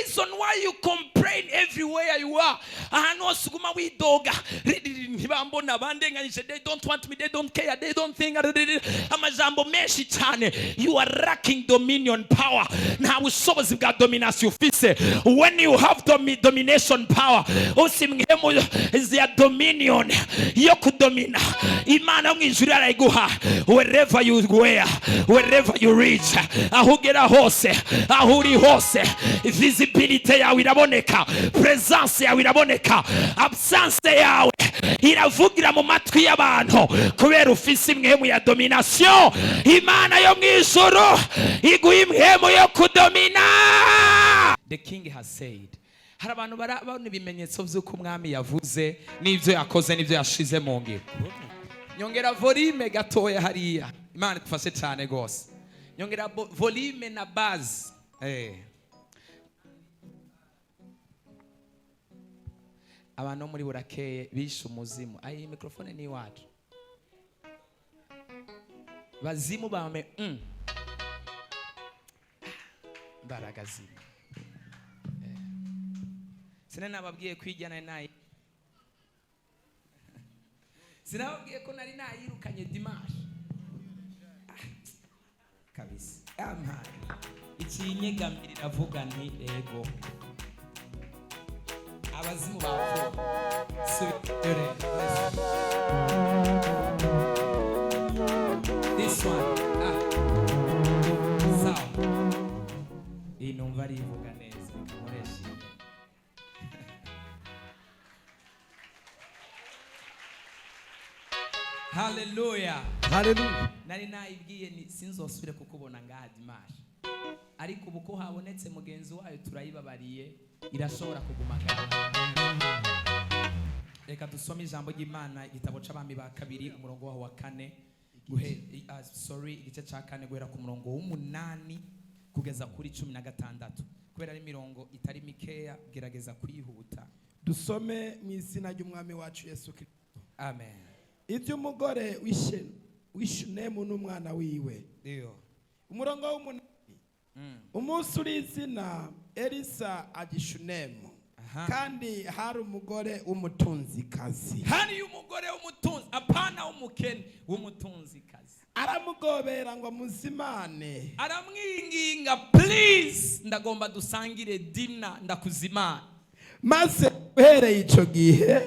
reason why you complain everywhere you are. They don't want me, they don't care, they don't think. You are lacking dominion power. Now we got domination. When you have domination power, is their dominion. Wherever you go, wherever you reach, visibility yawe iraboneka, presence yawe iraboneka, absence yawe iravugira mu matwi y'abantu kubera ufise imwemu ya domination. Imana yo mwijuru iguha imwemu yo kudomina. The king has said. Hari abantu barabona ibimenyetso by'uko umwami yavuze n'ibyo yakoze n'ibyo yashize mu ngiro. Nyongera volume gatoya hariya. Imana tufashe cyane gose. Nyongera volume na base. Abantu muri burakeye bishe umuzimu. Ayi microphone ni wacu. Bazimu bame baragazimu. Sinababwiye kwijyana naye. Sinababwiye ko nari nayirukanye dimanche. Kabisa. Ikinyegamirira avuga nti ego. Abazimu bapfu. This one. So. Inumva rivuga neza kamureshi. Hallelujah. Hallelujah. Nari nayibwiye ni sinzosubire kukubona ngaha dimanche. Ariko ubuko habonetse mugenzi wayo turayibabariye irashobora kugumagana. Reka dusome ijambo ry'Imana igitabo c'abami ba kabiri umurongo wa 4 igice ca 4 guhera ku murongo w'8 kugeza kuri 16 kubera ari mirongo itari mikeya gerageza kuyihuta. Dusome mu izina ry'umwami wacu Yesu Kristo. Amen. Iby'umugore w'Ishunemu n'umwana wiwe. Umurongo w'8. Umunsi uri izina Elisa agishunemu. Kandi hari umugore w'umutunzikazi. Hari umugore w'umutunzi apana w'umukene w'umutunzikazi. Aramugobera ngo muzimane. Aramwinginga, please ndagomba dusangire dinner ndakuzimana. Maze uhereye ico gihe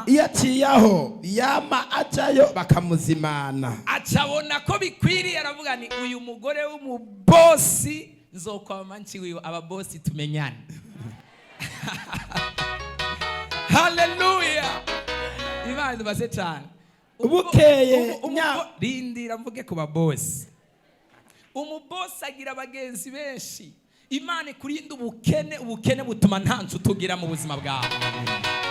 iyo aciyaho yama ajayo bakamuzimana. Acabona ko bikwiriye aravuga ni uyu mugore w'umubosi nzokwama nciwe ababosi tumenyane. Hallelujah. Imana base cyane. Ubukeye rindira mvuge ku babosi. Umubosi agira abagenzi benshi. Imana kurinda ubukene butuma ntanzu tugira mu buzima bwawe.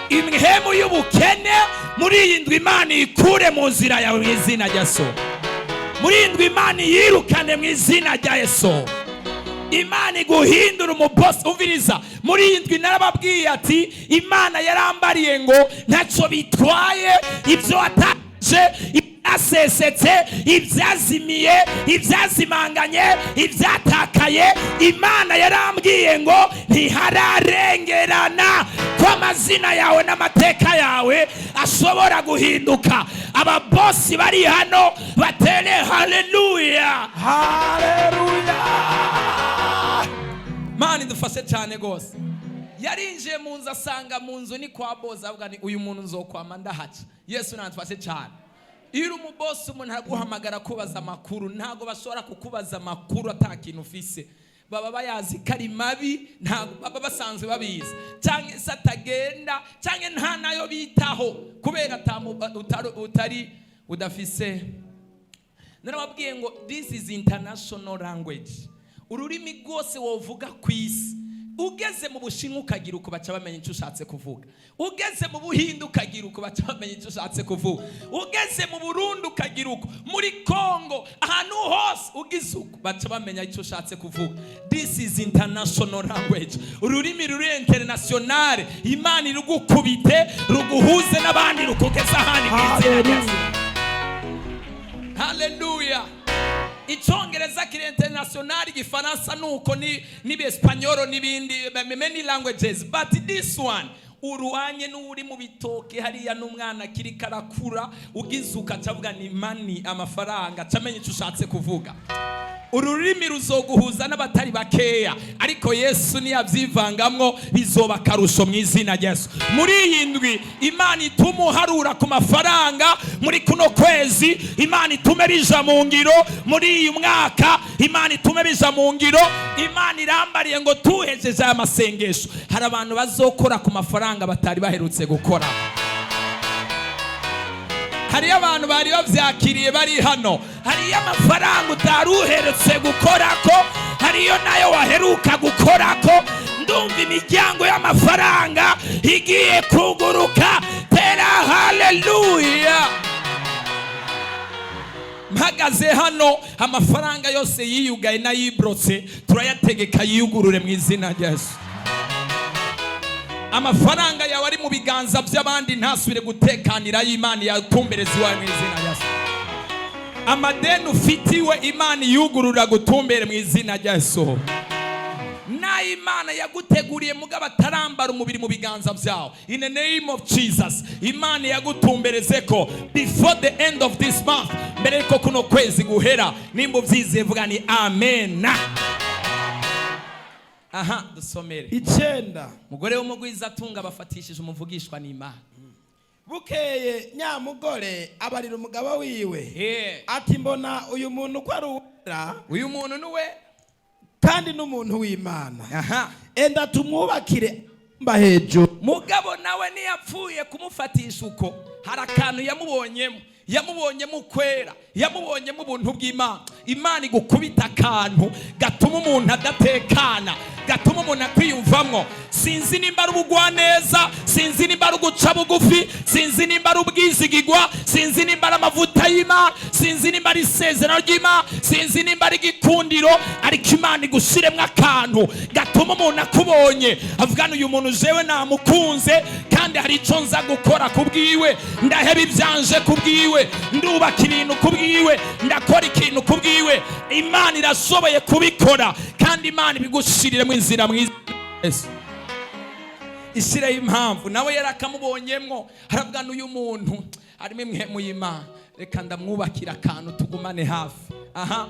Imhemu y'ubukene muri indwi Imana ikure mu nzira yawe mu izina rya Yesu. Muri indwi Imana yirukane mu izina rya Yesu. Imana iguhindura umubosi. Umviriza, muri indwi narababwiye ati Imana yarambariye ngo ntacyo bitwaye ibyo wataje, ibyasesetse, ibyazimiye, ibyazimanganye, ibyatakaye. Imana yarambwiye ngo ntihararengerana ko amazina yawe n'amateka yawe ashobora guhinduka. Ababosi bari hano batere haleluya. Haleluya. Mani dufashe cyane gose. Yarinjiye mu nzu asanga mu nzu ni kwa boss avuga ni uyu muntu nzokwama ndahaca. Yesu natufashe cyane. Iyo umubosi umuntu aguhamagara kubaza amakuru ntago bashobora kukubaza amakuru atakintu ufise. Baba bayazi kari mabi ntago baba basanzwe babizi. Canke satagenda canke nta nayo bitaho kubera utari udafise. Narababwiye ngo this is international language. Ururimi rwose wovuga kwisi. Ugeze mu Bushinwa ukagira uko baca bamenya icyo ushatse kuvuga. Ugeze mu Buhinde ukagira uko baca bamenya icyo ushatse kuvuga. Ugeze mu Burundi ukagira uko. Muri Kongo ahantu hose ugize uko baca bamenya icyo ushatse kuvuga. This is international language. Ururimi ruri international. Imana irugukubite ruguhuze n'abandi rukugeza ahandi. Hallelujah. icyongereza kiri international, igifaransa nuko ni Espanyol n'ibindi many languages, but this one uruanye n'uri mu bitoke hariya n'umwana kiri karakura ugizuka cavuga ni money, amafaranga, camenye icyo ushatse kuvuga. Ururimi ruzoguhuza n'abatari bakeya, ariko Yesu niyavyivangamwo bizoba karusho mu izina Yesu. Muri iyi ndwi Imana itumuharura ku mafaranga, muri kuno kwezi Imana itume bija mu ngiro, muri uyu mwaka Imana itume bija mu ngiro. Imana irambariye ngo tuhejeje aya masengesho, hari abantu bazokora ku mafaranga batari baherutse gukora. Hari abantu bari bavyakiriye bari hano, hari amafaranga utaruheretse gukorako, hariyo nayo waheruka gukorako. Ndumva imiryango y'amafaranga igiye kuguruka. Tera haleluya. Mpagaze hano, amafaranga yose yiyugaye nayibrotse turayategeka yiyugurure mu izina rya Yesu. Amafaranga yawe ari mu biganza by'abandi ntasubire gutekanira y'Imana yatumbereza iwawe mu izina rya Yesu. Amadeni ufitiwe Imana yugurura gutumbere mu izina rya Yesu. Na Imana yaguteguriye mugabo atarambara umubiri mu biganza byawe, in the name of Jesus Imana yagutumbereze ko before the end of this month, mbere ko kuno kwezi guhera. Nimba uvyize vuga ni amen. Aha, dusomere 9. Mugore w'umugwiza atunga bafatishije umuvugishwa n'Imana. Bukeye nyamugore abarira umugabo wiwe ati mbona uyu muntu ko ari uwera, uyu muntu nuwe kandi n'umuntu w'Imana. Enda tumwubakire mba hejuru. Mugabo nawe niyapfuye kumufatisha uko, hari akantu yamubonyemo kwera, yamubonyemo ubuntu bw'Imana. Imana igukubita akantu gatuma umuntu adatekana, gatuma umuntu akwiyumvamwo. Sinzi nimba ari ubugwaneza, sinzi nimba ari uguca bugufi, sinzi nimba ari ubwizigigwa, sinzi nimba ari amavuta y'Imana, sinzi nimba ari isezerano ry'Imana, sinzi nimba ari igikundiro, ariko Imana igushiremwo akantu gatuma umuntu akubonye avugana uyu muntu jewe namukunze, kandi hari icyo nza gukora kubwiwe, ndaheba ibyanje kubwiwe, ndubaka ibintu kubwiwe, ndakora ikintu kubwiwe. Imana irashoboye kubikora, kandi Imana ibigushirire mu inzira mwiza. Ishireho impamvu nawe yarakamubonyemwo, harabwa n'uyu muntu arimo imwe mu y'Imana, reka ndamwubakira akantu tugumane hafi. Aha,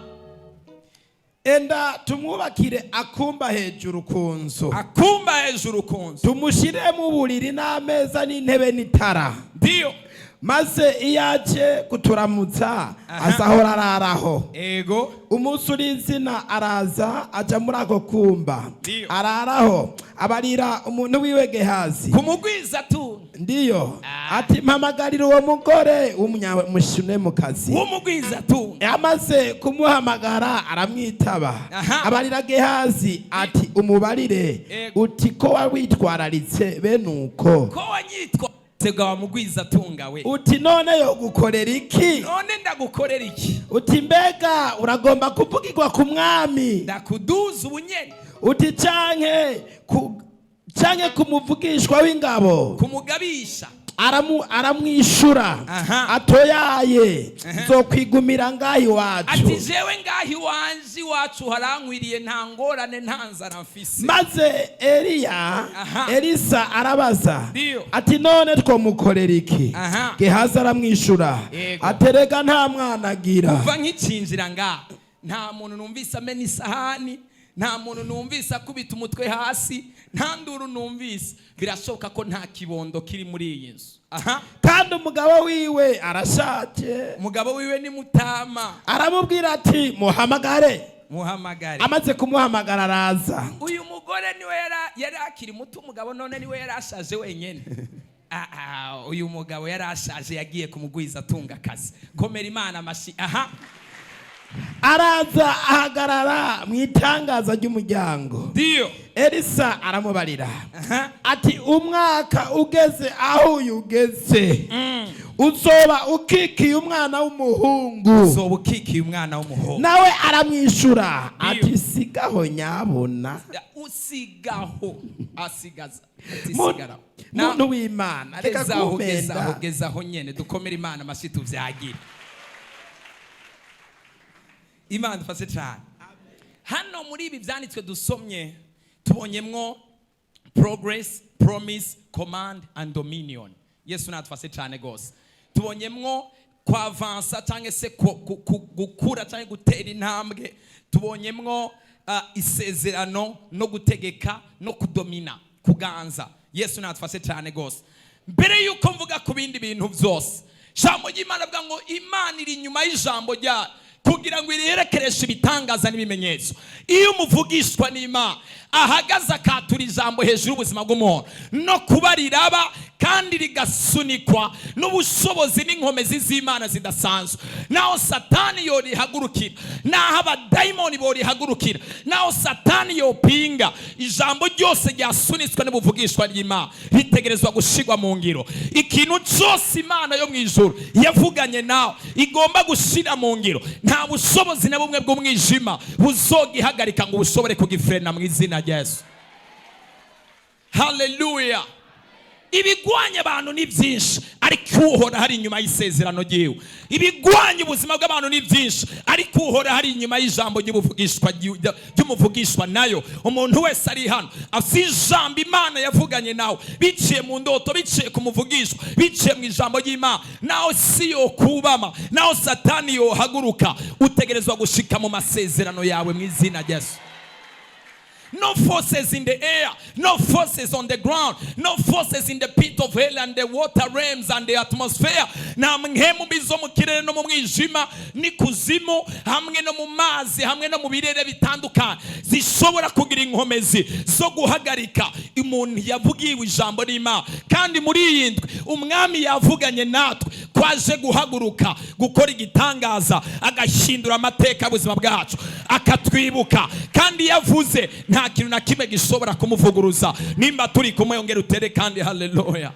enda tumwubakire akumba hejuru ku nzu, akumba hejuru ku nzu, tumushiremo uburiri n'ameza n'intebe n'itara. Ndio maze iyaje kuturamutsa azahora araraho. Ego umunsi urizina araza aja muri ako kumba araraho, abarira umuntu wiwe Gehazi kumugwiza tu. Ndiyo ati mpamagarira uwo mugore w'umunyamushune mu kazi w'umugwiza tu. Amaze kumuhamagara aramwitaba. Abarira Gehazi ati umubarire uti ko witwararitse benuko, ko wanyitwa Segawa mugwiza tunga we. Uti none yo gukorera iki? None ndagukorera iki? Uti mbega uragomba kuvugirwa ku mwami? Ndakuduza ubunyene. Uti canke kumuvugishwa w'ingabo? Kumugabisha. Aramwishura atoyaye zokwigumira ngahi wacu. Ati jewe ngahi wanji wacu harankwiriye nta ngorane nta nzara mfise. Maze Elisa arabaza ati none twomukorera iki? Gehazi aramwishura aterega nta mwana agira. Kuva nk'icinjira ngaho nta muntu numvise amena isahani, nta muntu numvise akubita umutwe hasi, nta nduru numvise. Birashoboka ko nta kibondo kiri muri iyi nzu. Kandi umugabo wiwe arashaje. Umugabo wiwe ni mutama. Aramubwira ati muhamagare. Amaze kumuhamagara araza. Uyu mugore niwe yari akiri muto, umugabo none niwe yari ashaje wenyene. Uyu mugabo yari ashaje, yagiye kumugwiza atunga akazi. Komera Imana amashi. Araza ahagarara mu itangaza ry'umuryango. Ndio Elisa aramubarira ati umwaka ugeze aho ugeze uzoba ukikiye umwana w'umuhungu. Uzoba ukikiye umwana w'umuhungu. Nawe aramwishura ati sigaho nyabona. Usigaho asigaza sigara muntu w'Imana reka kumenda. Gezaho nyene dukomera Imana amashito vyagira. Imana dufashe cyane. Hano muri ibi byanditswe dusomye tubonyemwo progress, promise, command and dominion. Yesu natufashe cyane gose. Tubonyemwo kwa avansa cyangwa se gukura cyangwa gutera intambwe. Tubonyemwo isezerano no gutegeka no kudomina, kuganza. Yesu natufashe cyane gose. Mbere yuko mvuga ku bindi bintu byose, jambo ry'Imana avuga ngo Imana iri inyuma y'ijambo ryayo kugira ngo irekereshe ibitangaza n'ibimenyetso. Iyo umuvugishwa n'Imana ahagaze akatura ijambo hejuru y'ubuzima bw'umuntu no kuba riraba kandi rigasunikwa n'ubushobozi n'inkomezi z'Imana zidasanzwe, naho Satani yorihagurukira, naho abadayimoni borihagurukira, naho Satani yopinga, ijambo ryose ryasunitswe n'ubuvugishwa ry'Imana ritegerezwa gushigwa mu ngiro. Ikintu cyose Imana yo mu ijuru yavuganye nawe igomba gushira mu ngiro. Nta bushobozi na bumwe bw'umwijima buzogihagarika ngo bushobore kugifrena mu izina rya Yesu. Hallelujah. Ibigwanya abantu ni byinshi ariko uhora hari inyuma y'isezerano ryiwe. Ibigwanya ubuzima bw'abantu ni byinshi ariko uhora hari inyuma y'ijambo ry'umuvugishwa nayo. Umuntu wese ari hano afite ijambo Imana yavuganye nawe biciye mu ndoto, biciye ku muvugishwa, biciye mu ijambo ry'Imana, naho si yo kubama, naho Satani yo haguruka, utegerezwa gushika mu masezerano yawe mu izina rya Yesu. No forces in the air, no forces on the ground, no forces in the pit of hell and the water realms and the atmosphere. Na mhemu bizo mu kirere no mu mwijima ni kuzimu, hamwe no mu mazi, hamwe no mu birere bitandukanye, zishobora kugira inkomezi zo guhagarika umuntu yavugiwe ijambo n'Imana. Kandi muri iyi ndwi umwami yavuganye natwe kwaje guhaguruka gukora igitangaza, agahindura amateka y'ubuzima bwacu, akatwibuka. Kandi yavuze nta kintu na kimwe gishobora kumuvuguruza. Nimba turi kumwe yongera utere kandi haleluya.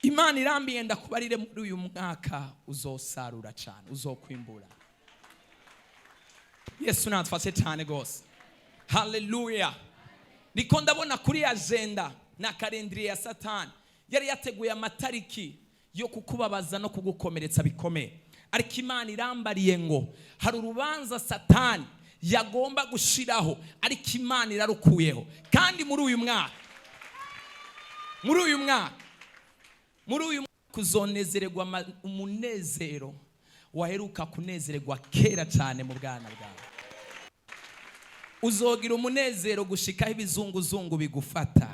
Imana irambiye ndakubarire muri uyu mwaka uzosarura cyane, uzokwimbura. Yesu natufashe cyane gose. Haleluya. Niko ndabona kuri agenda na kalendari ya Satani yari yateguye amatariki yo kukubabaza no kugukomeretsa bikomeye. Ariko Imana irambariye ngo hari urubanza Satani yagomba gushiraho ariko Imana irarukuyeho. Kandi muri uyu mwaka kuzonezererwa umunezero waheruka kunezererwa kera cyane mu bwana bwawe. Uzogira umunezero gushikaho ibizunguzungu bigufata.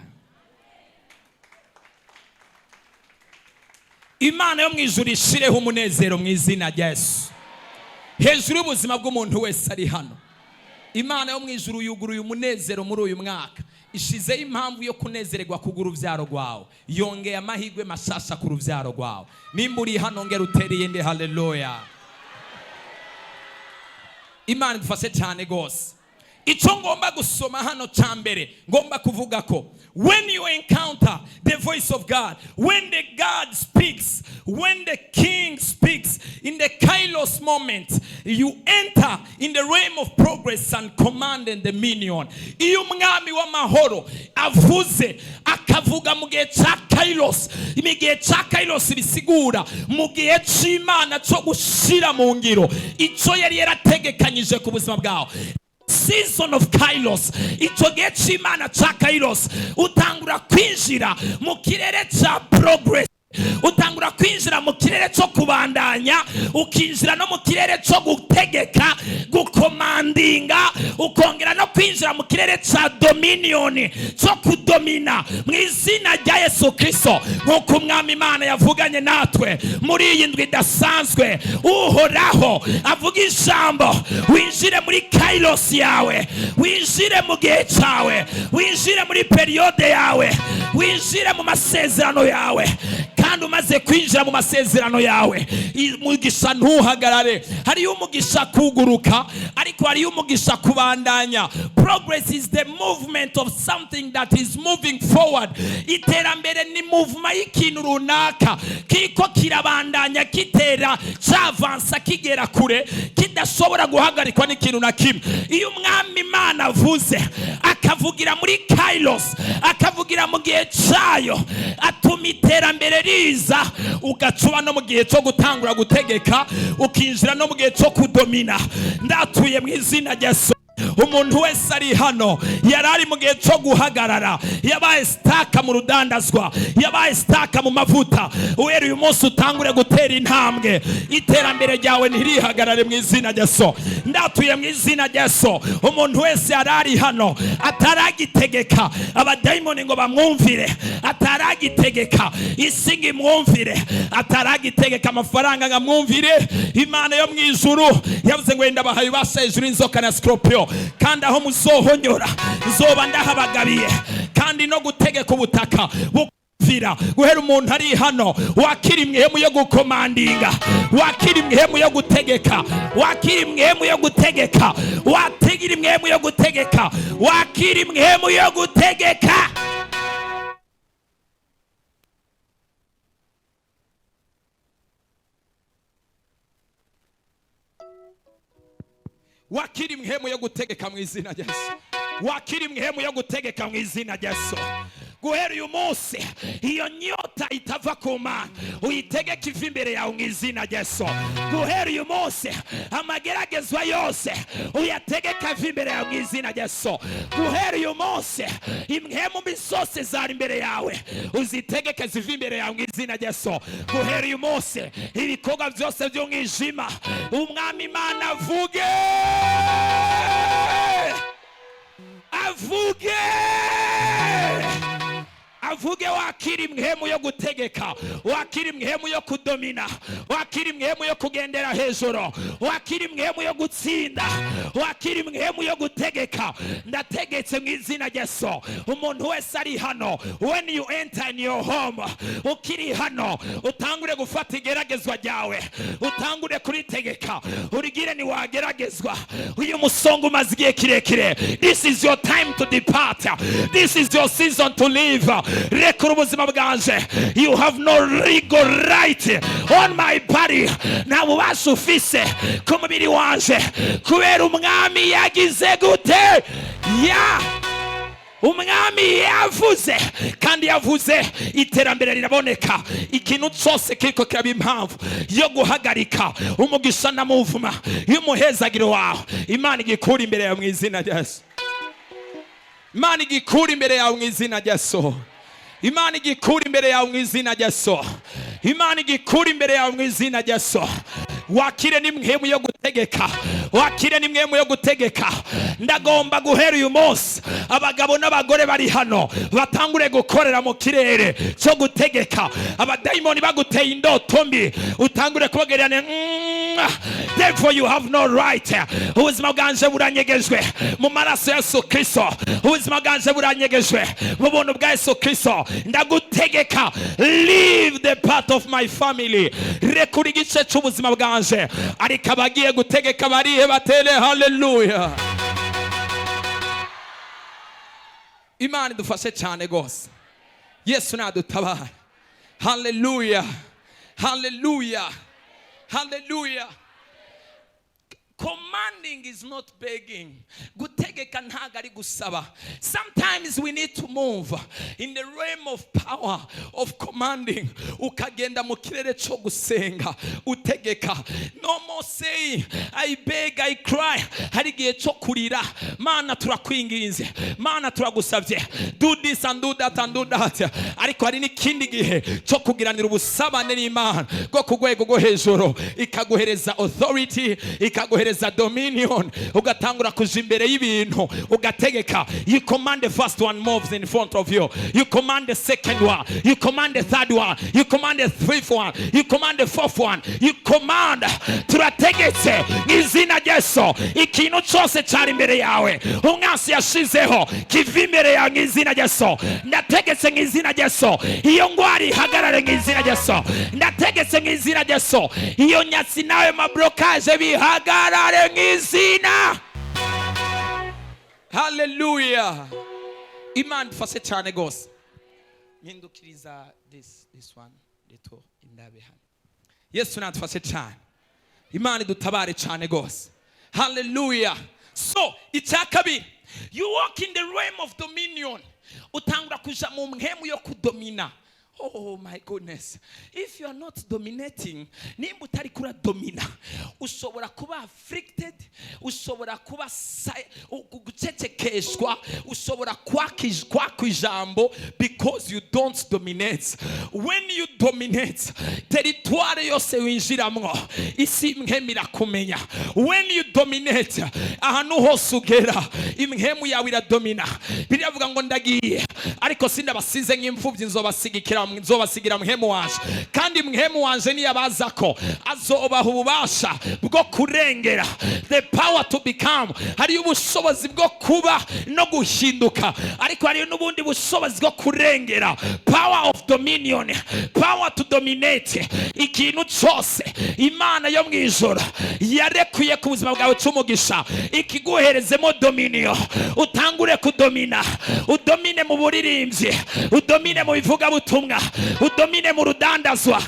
Imana yo mu ijuru ishireho umunezero mu izina rya Yesu hejuru y'ubuzima bw'umuntu wese ari hano. Imana yo mu ijuru yuguruye umunezero muri uyu mwaka, ishizeho impamvu yo kunezererwa kugura urubyaro rwawe, yongeye amahirwe mashasha ku rubyaro rwawe. Nimba uri hano ngera utereye ndi haleluya. Imana idufashe cyane gose. Icyo ngomba gusoma hano cya mbere ngomba kuvuga ko when you encounter the voice of God, when the God speaks, when the King speaks, in the Kairos moment, you enter in the realm of progress and command and dominion. Iyo umwami w'amahoro avuze akavuga mu gihe cya Kairos, imigihe cya Kairos bisigura mu gihe cy'Imana cyo gushira mu ngiro icyo yari yarategekanyije ku buzima bwawe. Season of Kairos, icyo gihe cy'Imana cya Kairos utangura kwinjira mu kirere cya progress, utangura kwinjira mu kirere cyo kubandanya, ukinjira no mu kirere cyo gutegeka, gukomandinga, ukongera no kwinjira mu kirere cya dominion, cyo kudomina mu izina rya Yesu Kristo. Nk'uko umwami Imana yavuganye natwe muri iyi ndwi idasanzwe, uhoraho avuga ijambo, winjire muri Kairos yawe, winjire mu gihe cyawe, winjire muri periode yawe, winjire mu masezerano yawe. Kandi umaze kwinjira mu masezerano yawe, umugisha ntuhagarare. Hariyo umugisha kuguruka, ariko hariyo umugisha kubandanya. Progress is the movement of something that is moving forward. Iterambere ni movement y'ikintu runaka kiko kirabandanya, kitera, cyavansa, kigera kure, kidashobora guhagarikwa n'ikintu na kimwe. Iyo umwami Imana avuze avugira muri Kairos, akavugira mu gihe cyayo, atuma iterambere riza, ugacuba no mu gihe cyo gutangura gutegeka, ukinjira no mu gihe cyo kudomina. Ndatuye mu izina rya Yesu. Umuntu wese ari hano yarari mu gihe cyo guhagarara, yabaye staka mu rudandazwa, yabaye staka mu mavuta, uhere uyu munsi utangure gutera intambwe, iterambere ryawe ntirihagarare mu izina rya Yesu. Ndatuye mu izina rya Yesu. Umuntu wese yarari hano ataragitegeka abadayimoni ngo bamwumvire, ataragitegeka isi ngo imwumvire, ataragitegeka amafaranga ngo amwumvire, Imana yo mu ijuru yavuze ngo wenda bahaye ubasha hejuru y'inzoka na scorpion, kandi aho muzohonyora nzoba ndahabagabiye, kandi no gutegeka ubutaka bukumvira. Guhera umuntu ari hano, wakira imwemu yo gukomandinga, wakira imwemu yo gutegeka, wakira imwemu yo gutegeka, wategera imwemu yo gutegeka, wakira imwemu yo gutegeka. Wakiri mhemu yo gutegeka mu izina rya Yesu. Wakiri mhemu yo gutegeka mu izina rya Yesu. Guhera uyu munsi iyo nyota itava ku Mana uyitegeka iva imbere yawe mu izina rya Yesu. Guhera uyu munsi amageragezwa yose uyategeka iva imbere yawe mu izina rya Yesu. Guhera uyu munsi imhemu mbi zose zari imbere yawe uzitegeke ziva imbere yawe mu izina rya Yesu. Guhera uyu munsi ibikorwa byose by'umwijima umwami Imana avuge, avuge, wakiri mhemu yo gutegeka, wakiri mhemu yo kudomina, wakiri mhemu yo kugendera hejuru, wakiri mhemu yo gutsinda, wakiri mhemu yo gutegeka. Ndategetse mu izina rya Yesu. Umuntu wese ari hano, when you enter in your home, ukiri hano utangure gufata igeragezwa ryawe, utangure kuritegeka, urigire ni wageragezwa. Uyu musongo umaze igihe kirekire, this is your time to depart, this is your season to live. Rekura ubuzima bwanje. You have no legal right on my body. Nta bubasha ufise ku mubiri wanje, kubera umwami yagize gute? Umwami yavuze, kandi yavuze iterambere riraboneka. Ikintu cyose kiriko kiraba impamvu yo guhagarika umugisha na muvuma y'umuhezagiro wawe, Imana igikura imbere yawe mu izina rya Yesu. Imana igikura imbere yawe mu izina rya Yesu. Imana igikura imbere yawe mu izina rya Yesu. Imana igikura imbere yawe mu izina rya Yesu. Wakire n'imhemu yo gutegeka, wakire n'imhemu yo gutegeka. Ndagomba guhera uyu munsi abagabo n'abagore bari hano batangure gukorera mu kirere cyo gutegeka. Abadayimoni baguteye indoto mbi utangure kubagereranya, therefore you have no right. Ubuzima bwanje buranyegejwe mu maraso ya Yesu Kristo, ubuzima bwanje buranyegejwe mu buntu bwa Yesu Kristo. Ndagutegeka, leave the part of my family. Rekura igice cy'ubuzima bwanje. Ariko abagiye gutegeka barihe batere haleluya. Imana idufashe cyane gose. Yesu nadutabara. Haleluya. Haleluya. Haleluya. Commanding is not begging. Gutegeka ntago ari gusaba. Sometimes we need to move in the realm of power of commanding. Ukagenda mu kirere cyo gusenga utegeka. No more saying I beg, I cry. Hari gihe cyo kurira, Mana turakwinginze, Mana turagusabye, do this and do that and do that. Ariko hari n'ikindi gihe cyo kugiranira ubusabane n'Imana bwo ku rwego rwo hejuru, ikaguhereza authority, ikaguhereza dominion, ugatangura kuja imbere y'ibintu ugategeka. You command the first one moves in front of you, you command the second one, you command the third one, you command the fifth one, you command the fourth one, you command. Turategetse n'izina rya Yesu ikintu cyose cyari imbere yawe umwasi yashizeho kiva imbere yawe n'izina rya Yesu. Ndategetse n'izina rya Yesu iyo ngwari ihagarare n'izina rya Yesu. Ndategetse n'izina rya Yesu iyo nyatsi nawe mablokaje bihagarare ngizina. Hallelujah. Imana dufashe cyane gose. Mpindukiriza this one little indabe hano. Yesu natufashe cyane. Imana dutabare cyane gose. Hallelujah. So icyakabiri, you walk in the realm of dominion. Utangura kuja mu mpemu yo kudomina. Oh my goodness. If you are not dominating, nimba utari kura domina, ushobora kuba afflicted, ushobora kuba gucecekeshwa, ushobora kwakwijambo because you don't dominate. When you dominate, territoire yose winjiramwo isi imhemu irakumenya. When you dominate, ahantu hose ugera imhemu yawe iradomina. Biravuga ngo ndagiye ariko sindabasize nk'imfuvyi nzobasigira mhemu wanje, kandi mhemu wanje niyabaza ko azobaha ububasha bwo kurengera, the power to become. Hari ubushobozi bwo kuba no guhinduka, ariko hari n'ubundi bushobozi bwo kurengera, power of dominion, power to dominate. Ikintu cyose Imana yo mwijoro yarekuye ku buzima bwawe cy'umugisha ikiguherezemo dominion, utangure kudomina. Udomine mu buririmbyi, udomine mu bivuga butumwa, udomine mu rudandazwa.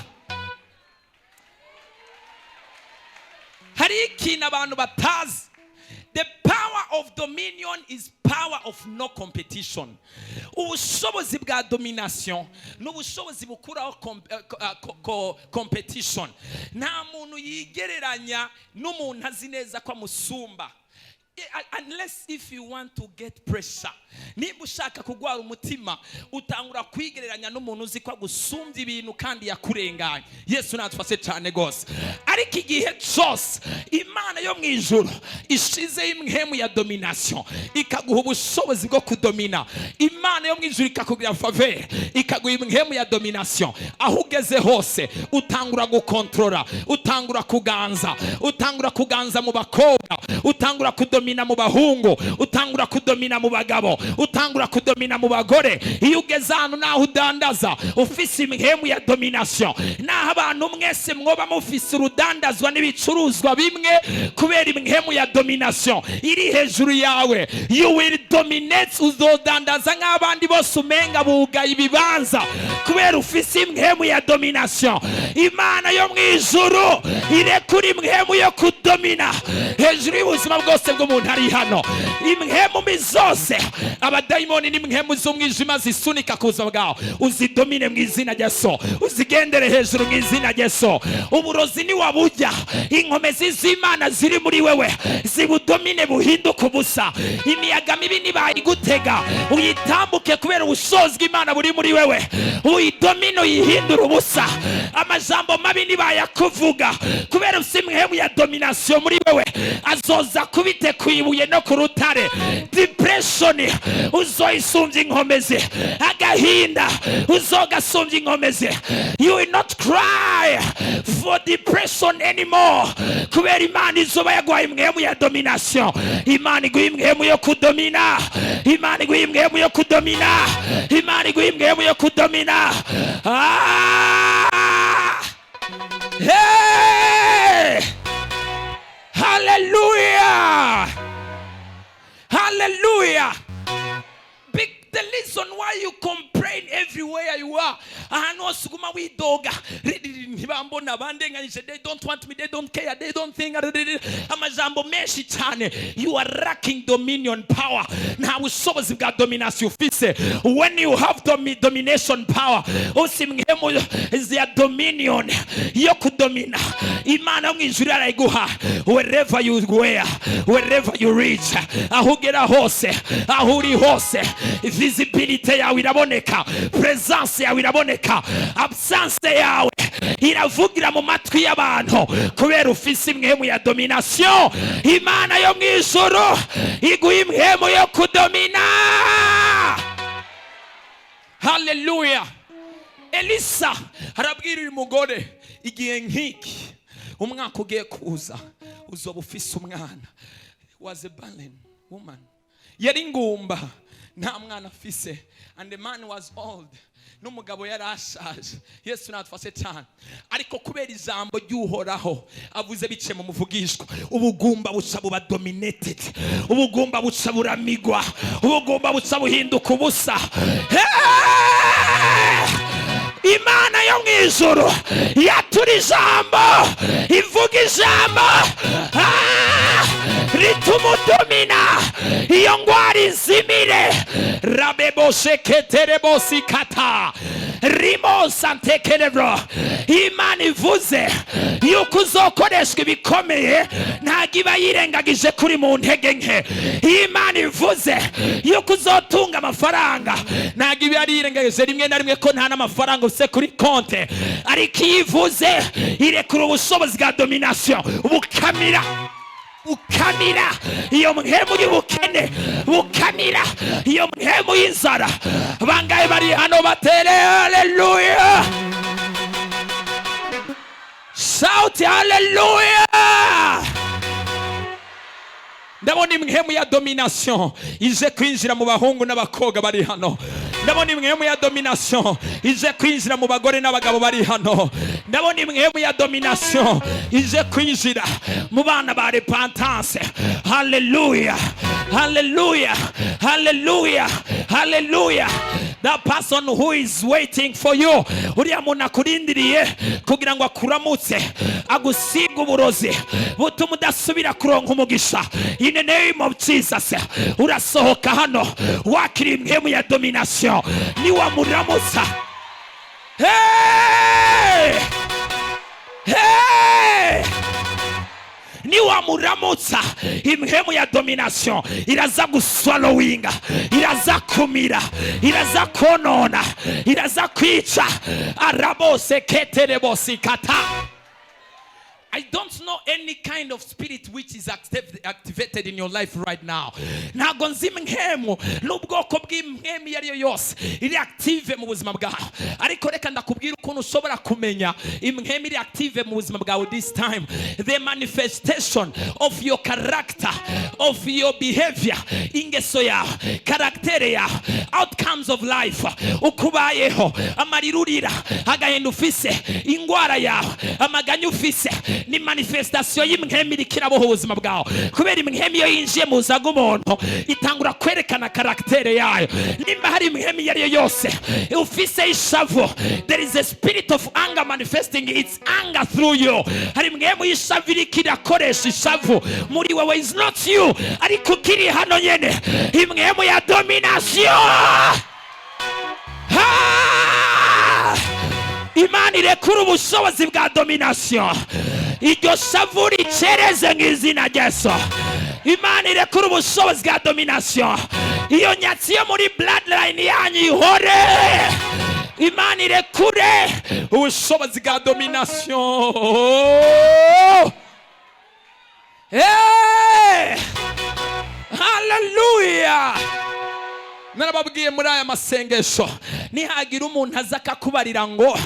Hari ikintu abantu batazi. The power of dominion is power of no competition. Ubushobozi bwa domination n'ubushobozi bukuraho competition. Nta muntu yigereranya n'umuntu azi neza ko amusumba. Unless if you want to get pressure. Nimba ushaka kugwara umutima, utangura kwigereranya n'umuntu uzi ko gusumbya ibintu kandi yakurenganya. Yesu natufashe cyane gose. Ariko igihe cyose Imana yo mwijuru ishize imhemu ya domination, ikaguha ubushobozi bwo kudomina. Imana yo mwijuru ikakugira faveur, ikaguha imhemu ya domination. Aho ugeze hose utangura gukontrola, utangura kuganza mu bakobwa, utangura kudomina mu bahungu, utangura kudomina mu bagabo, utangura kudomina mu bagore. Iyo ugeze hano naho udandaza ufise imhemu ya domination, naho abantu mwese mwoba mufise urudandazwa n'ibicuruzwa bimwe kubera imhemu ya domination iri hejuru yawe, you will dominate. Uzodandaza nk'abandi bose umenga bugaye ibibanza kubera ufise imhemu ya domination. Imana yo mwijuru irekura imhemu yo kudomina hejuru y'ubuzima bwose bw'umuntu ari hano. Imhemu mizose, abadayimoni n'imhemu z'umwijima zisunika kuza bwawe, uzidomine mu izina rya Yesu, uzigendere hejuru mu izina rya Yesu. Uburozi ni wabujya, inkomezi z'Imana ziri muri wewe zibudomine buhinduka ubusa. Imiyaga mibi nibayigutega uyitambuke kubera ubushobozi bw'Imana buri muri wewe, uyidomine uyihindura ubusa. Amajambo mabi nibayakuvuga kubera ufite imhemu ya domination muri wewe, azoza kubite kwibuye no ku rutare. Depression uzoyisumbya inkomezi, agahinda uzogasumbya inkomezi. You will not cry for depression anymore kubera Imana izoba yaguhaye imhemu ya domination. Imana iguha imhemu yo kudomina, Imana iguha imhemu yo kudomina, Imana iguha imhemu yo kudomina. Hey! Hallelujah! Hallelujah! The reason why you complain everywhere you are, they don't want me, they don't care, they don't think, you are lacking dominion power. Now ushobozi bwa domination ufise. When you have domination power, is their dominion yo kudomina. Imana mwijuru arayiguha wherever you go, wherever you reach, aho ugera hose, aho uri hose. Visibility yawe iraboneka, presence yawe iraboneka, absence yawe iravugira mu matwi y'abantu kubera ufise imhemu ya domination. Imana yo mwijuru iguha imhemu yo kudomina. Hallelujah. Elisa arabwira uyu mugore, igihe nk'iki umwaka ugiye kuza uzoba ufise umwana. Was a barren woman, yari ngumba, nta mwana afise, and the man was old, n'umugabo yarashaje. Yesu natufashe cyane, ariko kubera ijambo ry'Uhoraho avuze bice mu muvugishwa, ubugumba buca buba dominated, ubugumba buca buramigwa, ubugumba buca buhinduka ubusa. Imana yo mwijuru yatura ijambo, ivuga ijambo tumudumina iyo ngwara izimire. Rabeboshe keterebosi kata rimo santekerebro. Imana ivuze yuko uzokoreshwa ibikomeye ntago iba yirengagije kuri mu ntege nke. Imana ivuze yuko uzotunga amafaranga ntago iba yirengagije rimwe na rimwe ko nta n'amafaranga ufite kuri konte, ariko iyo ivuze irekura ubushobozi bwa domination bukamira iyo mpemu y'ubukene, bukamira iyo mpemu y'inzara. Bangaye bari hano batere haleluya, shout haleluya. Ndabona imwemu ya domination ije kwinjira mu bahungu n'abakobwa bari hano. Ndabona imwemu ya domination ije kwinjira mu bagore n'abagabo bari hano. Ndabona imwemu ya domination ije kwinjira mu bana ba repentance. Hallelujah, hallelujah, hallelujah, hallelujah. That person who is waiting for you, uriya muntu akurindiriye kugira ngo akuramutse, agusiga uburozi butuma udasubira kuronka umugisha. In the name of Jesus, urasohoka hano wakiri imwemu ya domination. Ni wamuramutsa. Hey! Hey! Ni wamuramutsa. Imhemu ya domination iraza guswallowinga, iraza kumira, iraza konona, iraza kwica. Arabose keterebosi kata. I don't know any kind of spirit which is activated in your life right now. Ntago nzi imhemu n'ubwoko bw'imhemu iyo ariyo yose iri active mu buzima bwawe, ariko reka ndakubwira ukuntu ushobora kumenya imhemu iri active mu buzima bwawe this time. The manifestation of your character, of your behavior, ingeso yawe, karaktere yawe, outcomes of life, ukubayeho, amarira urira, agahinda ufise, ingwara yawe, amaganya ufise, ni manifestation y'imhemu iri kiraboho ubuzima bwawe. Kubera imhemu iyo yinjiye mu buzima bw'umuntu itangura kwerekana karaktere yayo. Nimba hari imhemu iyo ariyo yose ufise ishavu, there is a spirit of anger manifesting its anger through you. Hari imhemu y'ishavu iri kirakoresha ishavu muri wewe, is not you, ariko kiri hano nyene imhemu ya domination. Imana irekura ubushobozi bwa domination. Iryo shavu ricereze nk'izina Yesu. Imana irekura ubushobozi bwa domination. Iyo nyatsi yo muri bloodline yanyu ihore. Imana irekure ubushobozi bwa domination. Hey! Hallelujah. Narababwiye muri aya masengesho, nihagira umuntu aza akakubarira ngo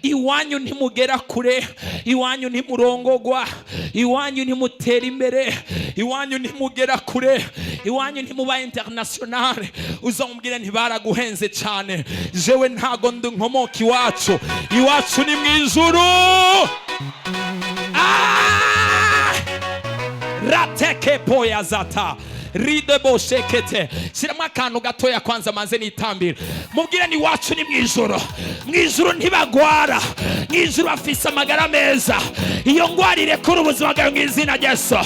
iwanyu ntimugera kure, iwanyu ntimurongogwa, iwanyu ntimutera imbere, iwanyu ntimugera kure, iwanyu ntimuba international, uzamubwire ntibaraguhenze cyane. Jewe ntago nkomoka iwacu, iwacu ni mu ijuru. Rateke poya zata ride boshekete. Shiramo akantu gatoya kwanza manze nitambira. Mubwire ni wacu ni mwijuru. Mwijuru ntibagwara, mwijuru afise amagara meza. Iyo ngwara irekura ubuzima bwawe mu izina Yesu.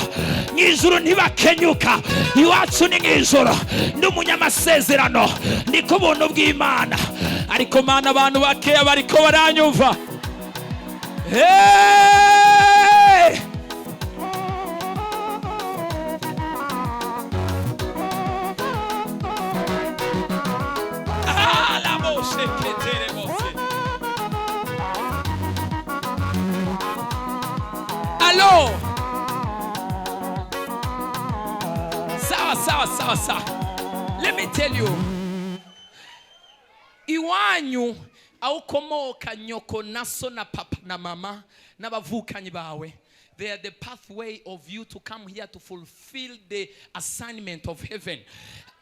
Mwijuru ntibakenyuka, iwacu ni mwijuru. Ndi umunyamasezerano, ndi ku buntu bw'Imana. Ariko mana abantu bakeya bariko baranyumva. Hey! Hello. Sawa. Let me tell you. Iwanyu aukomoka nyoko naso na papa na mama na bavukanyi bawe. They are the pathway of you to come here to fulfill the assignment of heaven.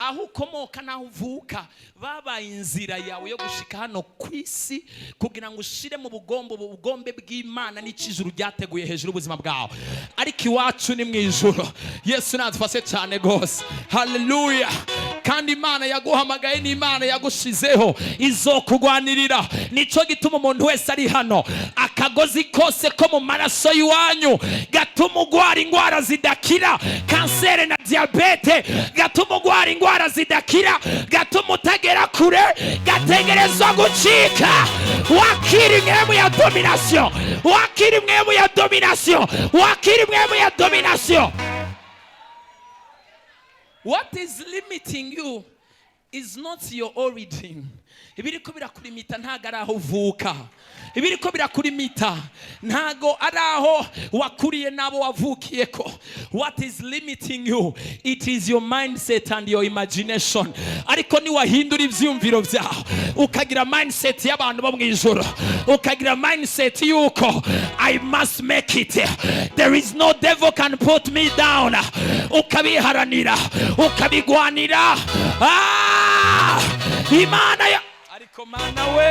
Aho ukomoka naho uvuka baba inzira yawe yo gushika hano kwisi kugira ngo ushire mu bugombe bw'Imana n'ikijuru ryateguye hejuru ubuzima bwawe. Ariko iwacu ni mu ijuru. Yesu natufashe cyane gose. Hallelujah. kandi Imana yaguhamagaye n'Imana yagushizeho izokugwanirira. Nico gituma umuntu wese ari hano akagozi kose ko mu maraso y'iwanyu gatuma ugwara ingwara zidakira, kansere na diabete, gatuma ugwara ingwara zidakira, gatuma utagera kure, gategerezwa gucika. Wakiri mwemu ya domination, wakiri mwemu ya domination, wakiri mwemu ya domination. What is limiting you is not your origin. Ibiriko birakulimita ntago ari aho uvuka. Ibiriko birakulimita ntago ari aho wakuriye nabo wavukiyeko. What is limiting you? It is your mindset and your imagination. Ariko ni wahindura ivyumviro vyaho ukagira mindset y'abantu bo mwijoro, ukagira mindset yuko I must make it, there is no devil can put me down, ukabiharanira ukabigwanira. Imana ya ariko mana we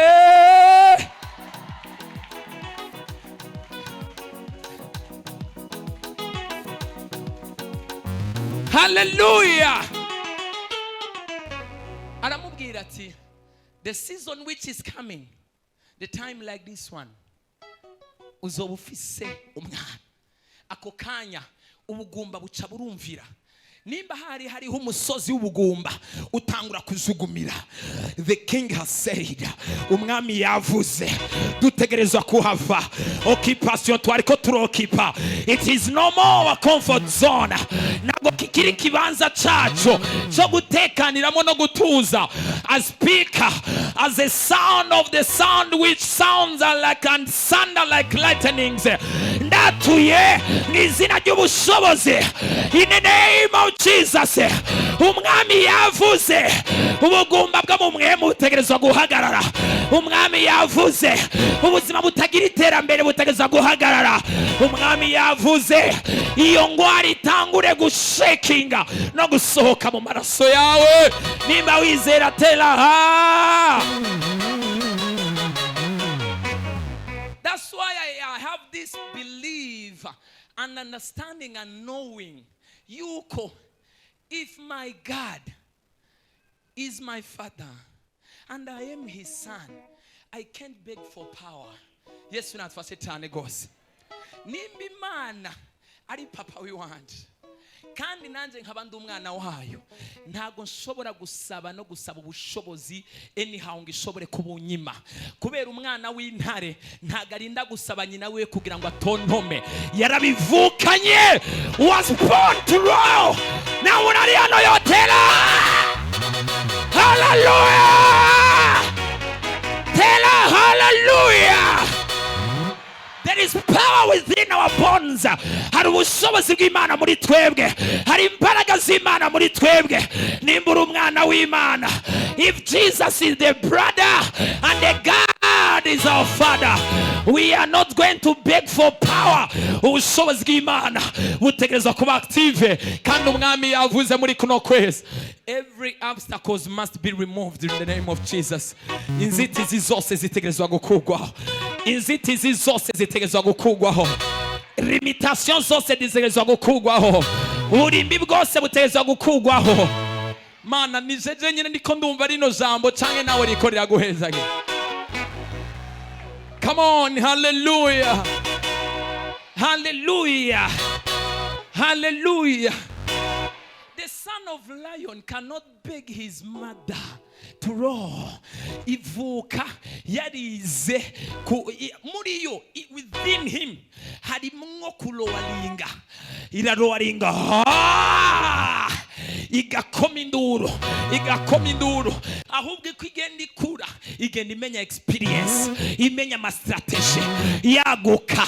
hallelujah. Aramubwira ati the season which is coming, the time like this one, uzoba ufise umwana. Ako kanya ubugumba buca burumvira. Nimba hariho umusozi w'ubugumba utangura kuzugumira. The king has said, umwami yavuze dutegerezwa kuhava. Occupation twariko turokipa, it is no more a comfort zone. Nago kikiri kibanza cacu cyo gutekaniramo no gutuza. I speak as a sound of the sound which sounds like and thunder like lightnings. Ndatuye n'izina ry'ubushobozi in the name of Jesus. Umwami yavuze ubugumba bwo mu mwemu butegerezwa guhagarara. Umwami yavuze ubuzima butagira iterambere butegerezwa guhagarara. Umwami yavuze iyo ngwara itangure gushakinga no gusohoka mu maraso yawe. Nimba wizera tela ha. That's why I have this belief and understanding and knowing yuko if my God is my father and I am his son, I can't beg for power. Yes, not for Satan goes. Nimba Imana ari papa wiwanje kandi nanje nkaba ndi umwana wayo, ntago nshobora gusaba no gusaba ubushobozi anyhow ngishobore kubunyima. Kubera umwana w'intare ntago arinda gusaba nyina we kugira ngo atontome, yarabivukanye, was born to roll. Na unari hano yotela hallelujah, tela hallelujah. There is power within our bones. Hari ubushobozi bw'Imana muri twebwe, hari imbaraga z'Imana muri twebwe. Nimba uri umwana w'Imana, if Jesus is the brother and the God is our father, we are not going to beg for power. Ubushobozi bw'Imana butegerezwa kuba active, kandi umwami yavuze muri kuno kwezi every obstacles must be removed in the name of Jesus. Inzitizi zose zitegerezwa gukugwaho. Inzitizi zose zitegerezwa gukugwaho. Limitation zose zitegerezwa gukugwaho. Uburimbi bwose butegerezwa gukugwaho. Mana nijeje nyine ndiko ndumva rino jambo canke nawe rikorera guhezage. Come on, hallelujah. Hallelujah. Hallelujah. The son of lion cannot beg his mother to roar. Ivuka yarize muri yo, within him harimwo kulowalinga. Irarowalinga igakoma induru ahubwo ko igenda ikura, igenda imenya experience, imenya ama strategy, yaguka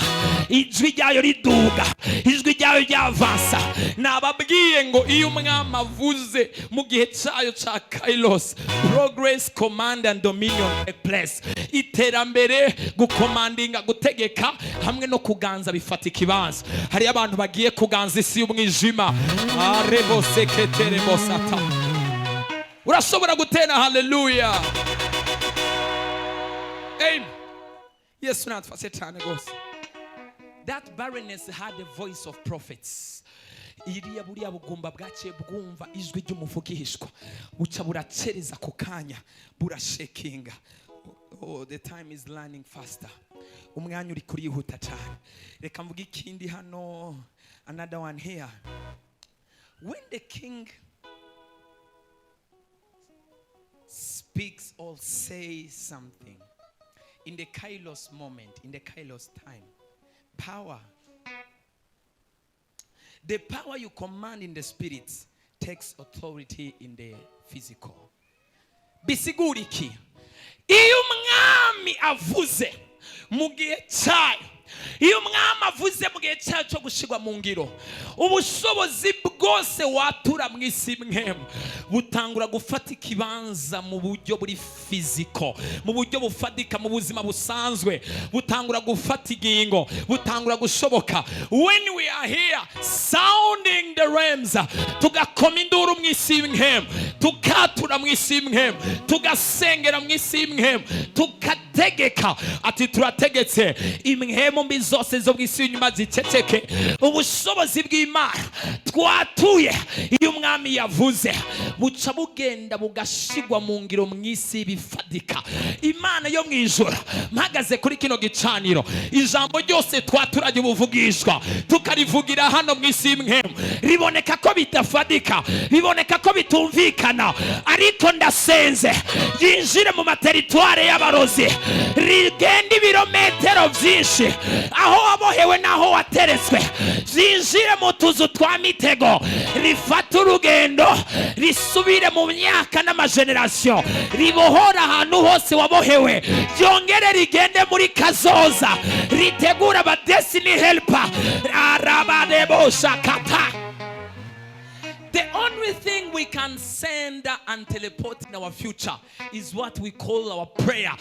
ijwi ryayo riduga, ijwi ryayo ryavansa. Nababwiye ngo iyo umwami avuze mu gihe cyayo ca Kairos, progress, command and dominion take place. Iterambere, gukomandinga, gutegeka hamwe no kuganza bifata ikibanza. Hari abantu bagiye kuganza isi y'umwijima. Arebo seketere bosata. Urashobora gutena hallelujah. Amen. Yes, not for Satan goes. That barrenness had the voice of prophets. iriya buriya bugumba bwaciye bwumva ijwi ry'umuvugishwa buca buracereza ku kanya burashekinga. Oh, the time is running faster. Umwanya uri kurihuta cyane. Reka mvuga ikindi hano. Another one here. When the king speaks or says something, in the kairos moment, in the kairos time, the power you command in the spirit takes authority in the physical. Bisigura iki? Iyo umwami avuze mu gihe cyayo, iyo umwami avuze mu gihe cyayo cyo gushigwa mu ngiro, ubushobozi bwose watura mu isi mwemu butangura gufata ikibanza mu buryo buri physical, mu buryo bufatika mu buzima busanzwe, butangura gufata igingo, butangura gushoboka. When we are here sounding the realms, tugakoma induru mu isi mwemu, tukatura mu isi mwemu, tugasengera mu isi mwemu, tukategeka ati turategetse imwemu mbi zose zo mu isi nyuma ziceceke. Ubushobozi bw'Imana twatuye iyo umwami yavuze buca bugenda bugashigwa mu ngiro mu isi bifadika. Imana yo mu ijuru mpagaze kuri kino gicaniro, ijambo ryose twaturanye ubuvugishwa tukarivugira hano mu isi mwemu riboneka ko bitafadika, biboneka ko bitumvikana, ariko ndasenze yinjire mu materitware y'abarozi, rigenda ibirometero byinshi aho wabohewe naho wateretswe, zinjire mu tuzu twa mitego, rifata urugendo risubire mu myaka n'amageneration, ribohora ahantu hose wabohewe, ryongere rigende muri kazoza, ritegura aba destiny helper arabarebosha kata. The only thing we can send and teleport in our future is what we call our prayer.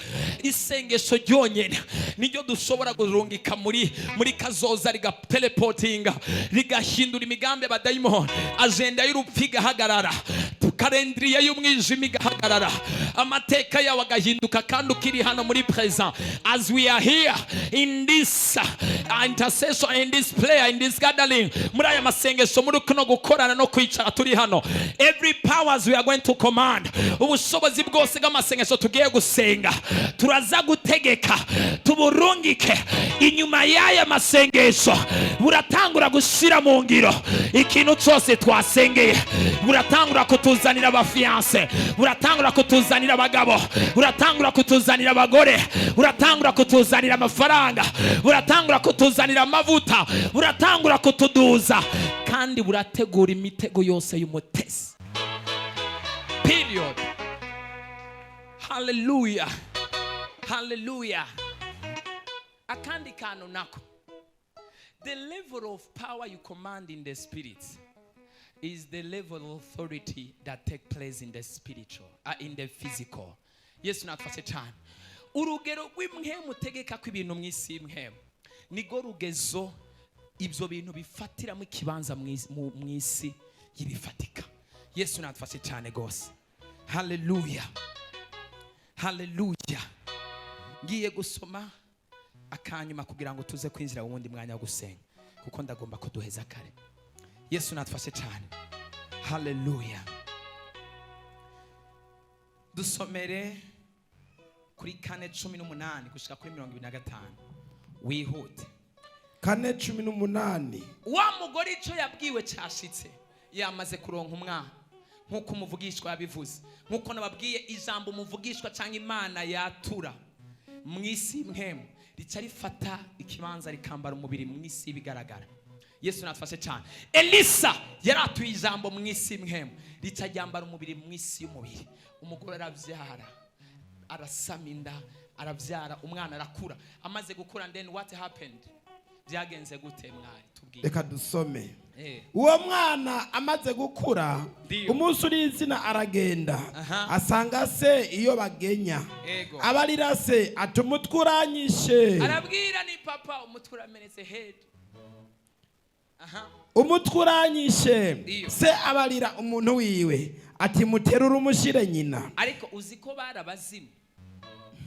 Isengesho ryonyene niryo dushobora kurungika muri kazoza riga teleportinga, rigahindura imigambi y'abadayimoni, agenda y'urupfu igahagarara, kalendriya y'umwijima igahagarara, amateka yawe agahinduka kandi ukiri hano muri present. As we are here in this intercession, in this prayer, in this gathering, muri aya masengesho, muri kuno gukorana no kwicara turi hano, every powers we are going to command, ubushobozi bwose bw'amasengesho tugiye gusenga turaza gutegeka tuburungike inyuma y'aya masengesho, buratangura gushira mu ngiro ikintu cyose twasengeye, buratangura kutuzanira abafiance, buratangura kutuzanira abagabo, buratangura kutuzanira abagore, buratangura kutuzanira amafaranga, buratangura kutuzanira amavuta, buratangura kutuduza, kandi burategura imitego yose y'umutesi. Period. Hallelujah. Hallelujah. Akandi kano nako, the level of power you command in the spirit is the level of authority that take place in the spiritual, in the physical. Yesu natfase cyane. Urugero rw'imwemu tegeka ko ibintu mu isi mwemu nigo rugezo ibyo bintu bifatira mu kibanza mu isi yibifatika. Yesu natfase cyane gose. Hallelujah. Hallelujah. Ngiye gusoma akanyuma kugira ngo tuze kwinjira mu wundi mwanya wo gusenga kuko ndagomba kuduheza kare. Yesu natfashe cyane. Hallelujah. Dusomere kuri 4:18 gushika kuri 25. Wihute. 4:18. Wa mugore ico yabwiwe cyashitse, yamaze kuronka umwana nkuko umuvugishwa yabivuze, nkuko nababwiye ijambo umuvugishwa cyangwa Imana yatura mu isi mwemu rica rifata ikibanza rikambara umubiri mu isi bigaragara. Yesu natfashe cyane. Elisa yaratuye ijambo mu isi mwemu rica ryambara umubiri mu isi y'umubiri. Umugore aravyara, arasaminda, aravyara, umwana arakura. Amaze gukura, and then what happened? Byagenze gute mwari tubwiye? Reka dusome. Uwo mwana amaze gukura, umunsi uri izina aragenda, asanga se iyo bagenya, abarira se ati umutwe uranyishe. Arabwira ni papa, umutwe uramenetse head. Umutwe uranyishe. Se abarira umuntu wiwe ati muterura umushire nyina. Ariko uziko barabazimu,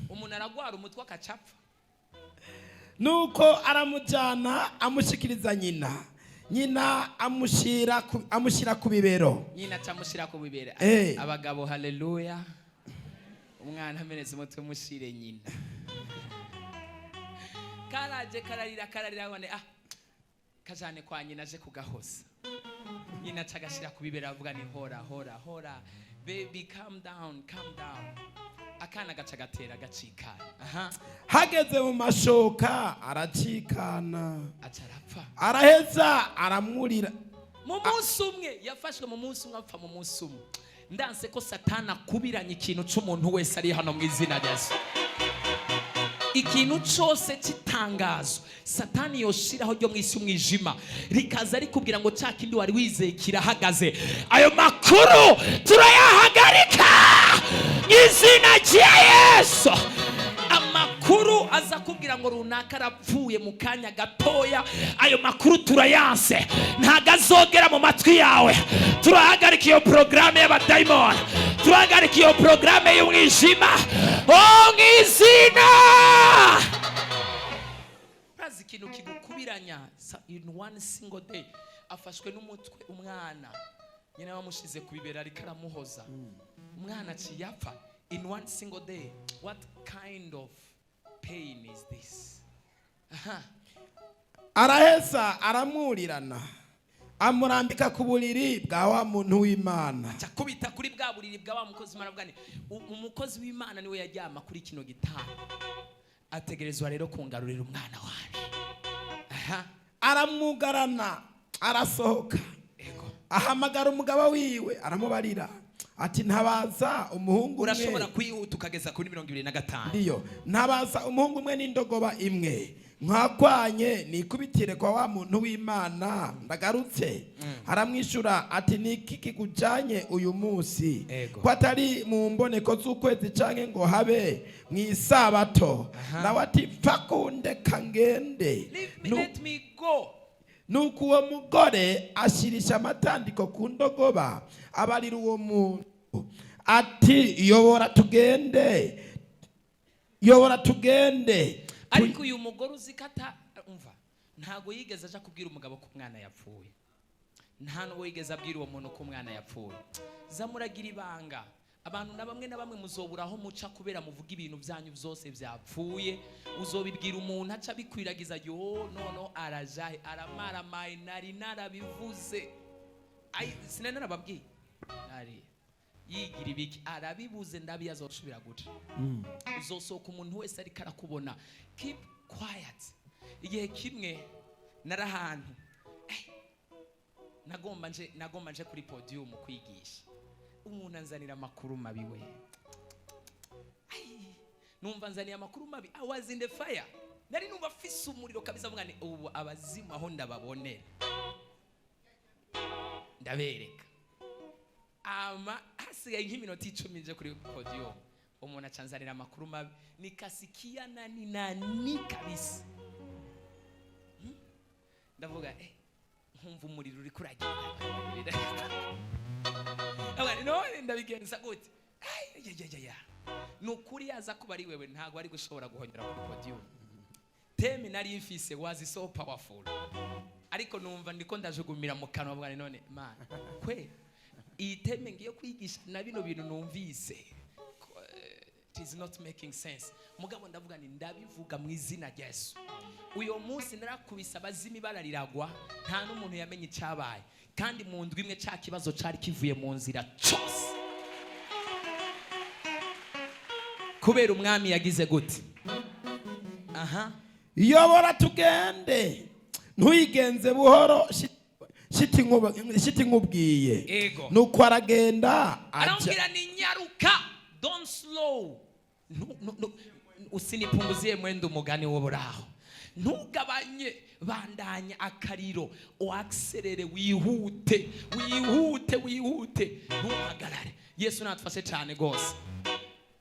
umuntu aragwara umutwe akacapfa. Nuko aramujyana amushikiriza nyina. nyina amushyira ku bibero. Nyina acamushyira ku bibero. Abagabo haleluya. Umwana amenetse umutwe mushire nyina. Karaje kararira wane kajane kwa nyina aje kugahoza. Nyina acagashyira ku bibero avuga ni hora. Baby calm down. Akana gaca gatera gacikana. Hageze mu mashoka aracikana. Acarapfa. Araheza aramurira. Mu munsi umwe yafashwe mu munsi umwe apfa mu munsi umwe. Ndanse ko Satana kubiranye ikintu cy'umuntu wese ari hano mu izina rya Yesu. Ikintu cyose kitangazo Satani yoshiraho ryo mwisi umwijima rikaza rikubwira ngo cya kindi wari wizeye kirahagaze. Ayo makuru turayahagarika izina rya Yesu. Amakuru aza kubwira ngo runaka arapfuye mu kanya gatoya, ayo makuru turayanse, ntagazogera mu matwi yawe. Turahagarika iyo programme y'abadayimoni, turahagarika iyo programme y'umwijima mwizina. Urazi ikintu kigukubiranya in one single day. Afashwe n'umutwe umwana, nyina bamushize ku bibero ariko aramuhoza. Umwana ciyapfa in one single day. What kind of pain is this? Araheza aramurirana, amurambika ku buriri bwa wa muntu w'Imana. Akubita kuri bwa buriri bwa wa mukozi w'Imana bwani. Umukozi w'Imana niwe yajyama kuri kino gitanda. Ategerezwa rero kungarurira umwana wawe. Aramugarana, arasohoka. Ahamagara umugabo wiwe, aramubarira ati ntabaza umuhungu umwe. Urashobora kwihuta ukageza kuri 25. Ndiyo, ntabaza umuhungu umwe n'indogoba imwe. Mwakwanye nikubitire kwa wa muntu w'Imana ndagarutse. Aramwishura ati niki kikujanye uyu munsi ko atari mu mboneko z'ukwezi canke ngo habe mwisabato. Nawe ati fakunde kangende. Let me go. Nuko uwo mugore ashirisha amatandiko ku ndogoba abarira uwo muntu ati yobora tugende. Ariko uyu mugore uzikata umva ntago yigeze aja kubwira umugabo ko umwana yapfuye. Nta no yigeze abwira uwo muntu ko umwana yapfuye. Zamuragira ibanga. Abantu na bamwe muzobura aho muca kubera muvuga ibintu byanyu byose byapfuye. Uzobibwira umuntu aca bikwiragiza yo no arajahe aramara nari narabivuze. Sinana nababwiye ari yigira ibiki arabibuze ndabi yazoshubira gute. Uzosoka umuntu wese ari karakubona. Keep quiet. Igihe kimwe narahantu nagomba nje kuri podium kwigisha. Umuntu anzanira amakuru mabi we. Numva nzaniye amakuru mabi. I was in the fire. Nari numva fise umuriro kabisa mvuga ni ubu abazimu aho ndababonera. Ndabereka. Hasigaye nk'iminota 10 nje kuri podium. Umuntu acanzanira amakuru mabi. Nikasikia nani kabisa. Ndavuga nkumva umuriro uri kuragira. None ndabigenza gute? Nukuri yaza kuba ari wewe ntago ari gushobora guhonyera kuri podium. Teme nari mfise was so powerful. Ariko numva ndiko ndajugumira mu kanwa bwa none man. Kwe iteme ngiye kwigisha na bino bintu numvise. It is not making sense. Mugabo ndavuga ni ndabivuga mu izina rya Yesu. Uyo munsi narakubisa abazimi barariragwa nta n'umuntu yamenye cyabaye. Kandi mu ndwi imwe cya kibazo cari kivuye mu nzira cyose. Kubera umwami yagize gute? Yobora tugende. Ntuyigenze buhoro shiti nkubwiye. Nuko aragenda arambwira ni nyaruka. Don't slow. Usinipunguzie mwendo mugani w'uburaho. Ntugabanye bandanya akariro oakserere wihute ntuhagarare. Yesu natufashe cyane gose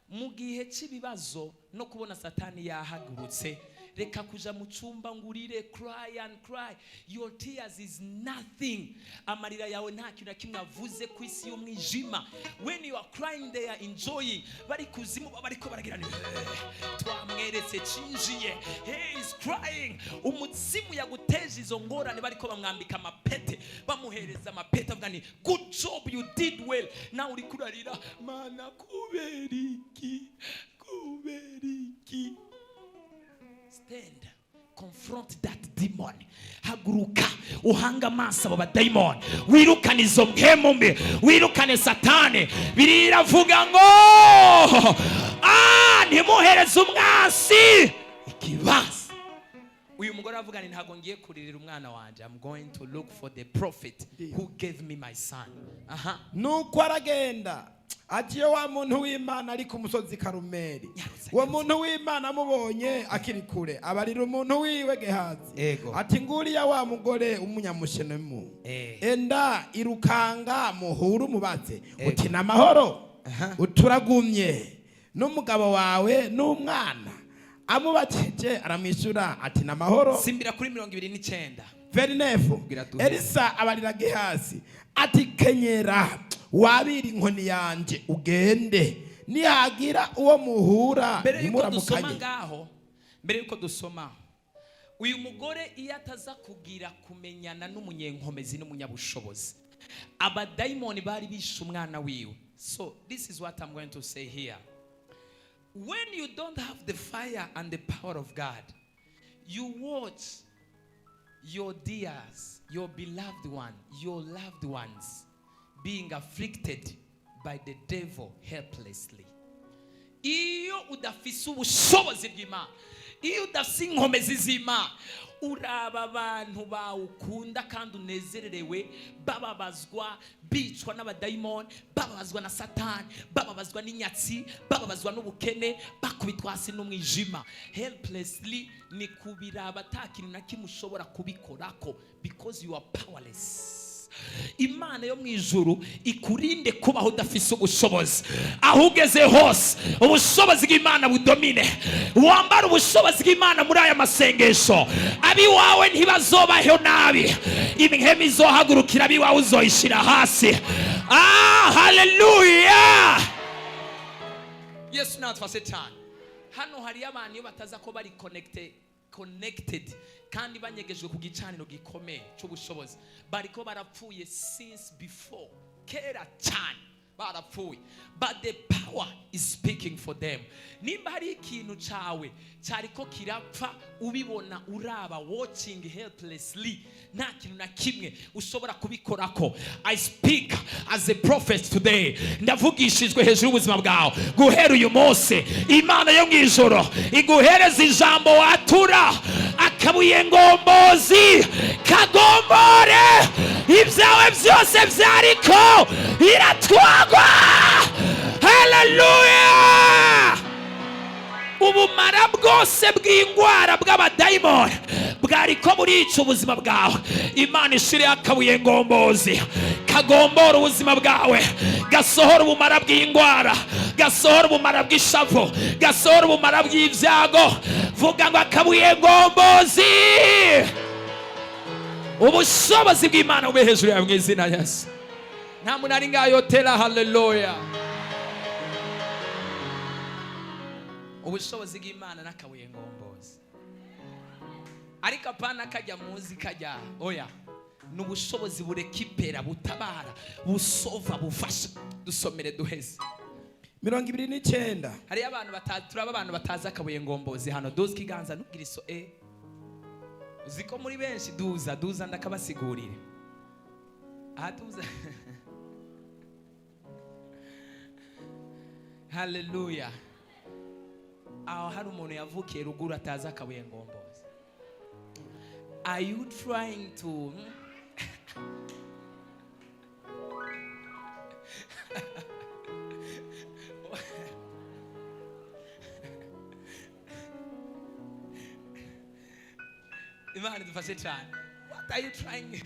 mu gihe cy'ibibazo no kubona Satani yahagurutse reka kuja mu cyumba ngurire cry and cry. Your tears is nothing. Amarira yawe nta kintu kimwe avuze ku isi y'umwijima. When you are crying they are enjoying. Bari kuzimu bariko baragirana twamweretse cinjiye. He is crying. Umuzimu yaguteje izo ngorane bariko bamwambika amapete bamuhereza amapete avuga ni good job, you did well. Now uri kurarira mana kuberiki. Stand, confront that demon. Haguruka uhanga amaso abo badayimoni, wirukane izo mpemu mbi, wirukane satani. Biravuga ngo ntimuhereze umwasi ikibazo. Uyu mugore avuga ni ntago ngiye kuririra umwana wanje. I'm going to look for the prophet who gave me my son. Nuko aragenda atiyo wa muntu w'Imana ari ku musozi Karumeli. Uwo muntu w'Imana amubonye akiri kure abarira umuntu wiwe Gehazi ati nguriya wa mugore umunyamushenemu enda irukanga muhuru mubaze uti namahoro uturagumye n'umugabo wawe n'umwana. Amubatije aramwishura ati namahoro. Simbira kuri 29 29. Elisa abarira Gehazi ati kenyera wabira inkoni yanje ugende nihagira uwo muhura imuramukanye. Mbere yuko dusoma uyu mugore iyo ataza kugira kumenyana n'umunyenkomezi n'umunyabushobozi abadayimoni bari bishe umwana wiwe. So this is what I'm going to say here. When you don't have the fire and the power of God, you watch your dears, your beloved one, your loved ones being afflicted by the devil helplessly. Iyo udafise ubushobozi bw'Imana, iyo udafise inkomezi z'Imana, uraba abantu bawukunda kandi unezererewe bababazwa bicwa n'abadayimoni, bababazwa na satani, bababazwa n'inyatsi, bababazwa n'ubukene, bakubitwa hasi n'umwijima. Helplessly ni kubiraba atakintu na kimwe ushobora kubikorako because you are powerless. Imana yo mwijuru ikurinde kubaho udafise ubushobozi. Aho ugeze hose ubushobozi bw'Imana budomine. Wambara ubushobozi bw'Imana muri aya masengesho. Abi wawe ntibazobaho nabi. Imihemi izohagurukira abi wawe uzoyishira hasi. Hallelujah. Yesu natwase cyane. Hano hari abantu iyo bataza ko bari connected kandi banyegejwe ku gicaniro gikomeye cy'ubushobozi bariko barapfuye since before kera cyane barapfuye, but the power is speaking for them. Nimba hari ikintu cawe cyariko kirapfa ubibona uraba watching helplessly nta kintu na kimwe ushobora kubikorako, I speak as a prophet today. Ndavugishijwe hejuru y'ubuzima bwawe guhera uyu munsi Imana yo mwijoro iguhereza ijambo watura akabuye ngombozi kagombore ibyawe byose byariko iratwagwa. Hallelujah. Ubumara bwose bw'ingwara bw'abadayimoni bwariko burica ubuzima bwawe, Imana ishire akabuye ngombozi kagombora ubuzima bwawe, gasohora ubumara bw'ingwara, gasohora ubumara bw'ishavu, gasohora ubumara bw'ibyago. Vuga ngo akabuye ngombozi. Ubushobozi bw'Imana bube hejuru yawe mu izina rya Yesu. Nta muntu ari ngayo tera hallelujah. Ubushobozi bw'Imana n'akabuye ngombozi. Ariko apana kajya muzi kajya oya. N'ubushobozi burekipera butabara busova bufasha. Dusomere duheze 29. Hari abantu turaba abantu bataza akabuye ngombozi hano. Duzi kiganza nubwira iso uziko muri benshi duza ndakabasigurire. Duza. Hallelujah. Aho hari umuntu yavukiye ruguru ataza akabuye ngombozi. Are you trying to Imana dufashe cyane. What are you trying?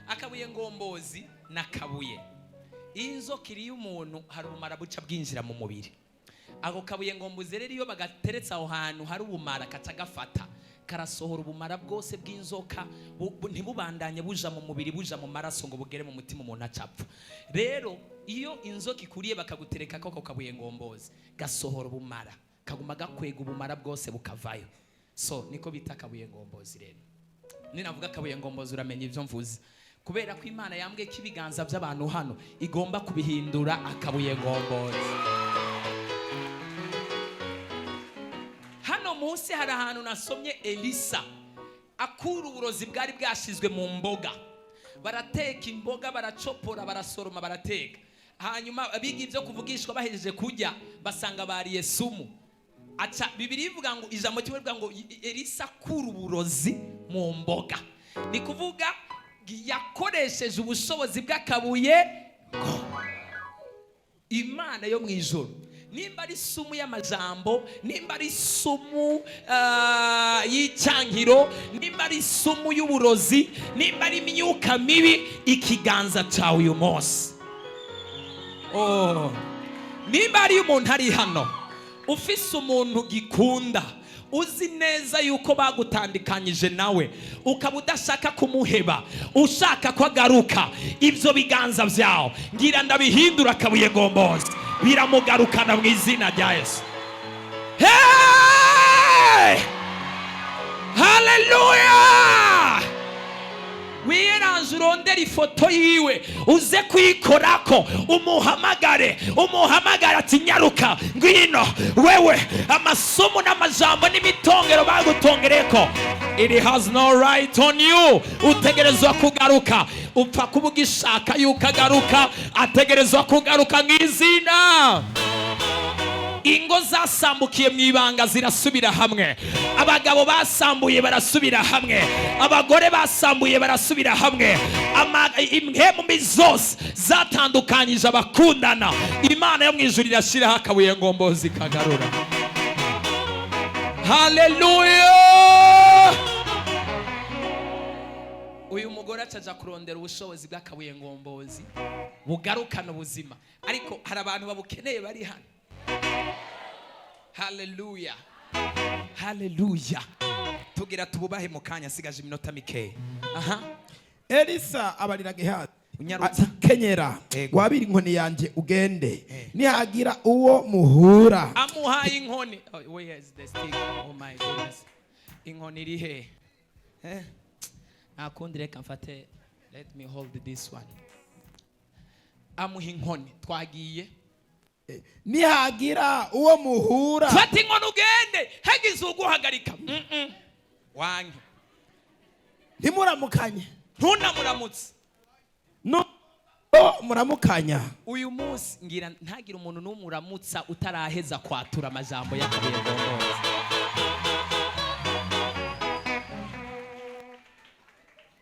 Akabuye ngombozi nakabuye. Inzoka iri y'umuntu hari umara buca bwinjira mu mubiri. ako kabuye ngombozi rero iyo bagateretse aho hantu hari ubumara kaca gafata karasohora ubumara bwose bw'inzoka ntibubandanye buja mu mubiri buja mu maraso ngo bugere mu mutima umuntu acapfa. Rero iyo inzoka ikuriye bakagutereka ko kabuye ngombozi gasohora ubumara kaguma gakwega ubumara bwose bukavayo. So niko bita kabuye ngombozi. Rero ninavuga kabuye ngombozi uramenya ivyo mvuze, kubera ko Imana yambwiye ko ibiganza by'abantu hano igomba kubihindura akabuye ngombozi. Hano munsi hari ahantu nasomye Elisa akura uburozi bwari bwashizwe mu mboga. Barateka imboga, baracopora, barasoroma, barateka. Hanyuma abiga ivyo kuvugishwa bahejeje kurya basanga bariye sumu. Acha Bibiri ivuga ngo ijambo kimwe rivuga ngo Elisa akura uburozi mu mboga. Ni kuvuga yakoresheje ubushobozi bw'akabuye. Imana yo mu ijuru, nimba ari sumu y'amajambo, nimba ari sumu y'icyankiro, nimba ari sumu y'uburozi, nimba ari imyuka mibi, ikiganza cyawe uyu munsi. Nimba ari umuntu ari hano ufise umuntu gikunda, uzi neza yuko bagutandikanyije nawe, ukaba udashaka kumuheba, ushaka ko agaruka, ibyo biganza byawe ngira ndabihindura akabuye ngombozi, biramugarukana mu izina rya Yesu. Hey! Hallelujah! Wiyeranje urondera ifoto yiwe uze kuyikorako, umuhamagare ati nyaruka ngwino wewe, amasomo n'amajambo n'imitongero bagutongereko. It has no right on you. Utegerezwa kugaruka, upfa kuvuga ishaka yuko agaruka, ategerezwa kugaruka ngizina. Ingo zasambukiye mu ibanga zirasubira hamwe, abagabo basambuye barasubira hamwe, abagore basambuye barasubira hamwe, impemu zose zatandukanyije abakundana, Imana yo mu ijuru irashiraho akabuye ngombozi kagarura. Hallelujah! Uyu mugore acaja kurondera ubushobozi bw'akabuye ngombozi bugarukana ubuzima, ariko hari abantu babukeneye bari hano. Hallelujah. Hallelujah. Tugira tububahe mu kanya sigaje iminota mikeya. Elisa abarira Gehazi ati kenyera wabira inkoni yanje ugende, nihagira uwo muhura. Amuhaye inkoni. Where is the stick? Oh my goodness. Inkoni iri he? Nakundire kamfate. Let me hold this one. Amuha inkoni, twagiye. Nihagira uwo muhura, fata inkoni ugende, hagize uguhagarika wange ntimuramukanye, ntunamuramutse, no muramukanya. Uyu munsi ngira ntagira umuntu n'umuramutsa utaraheza kwatura amajambo y'akabuye ngombozi.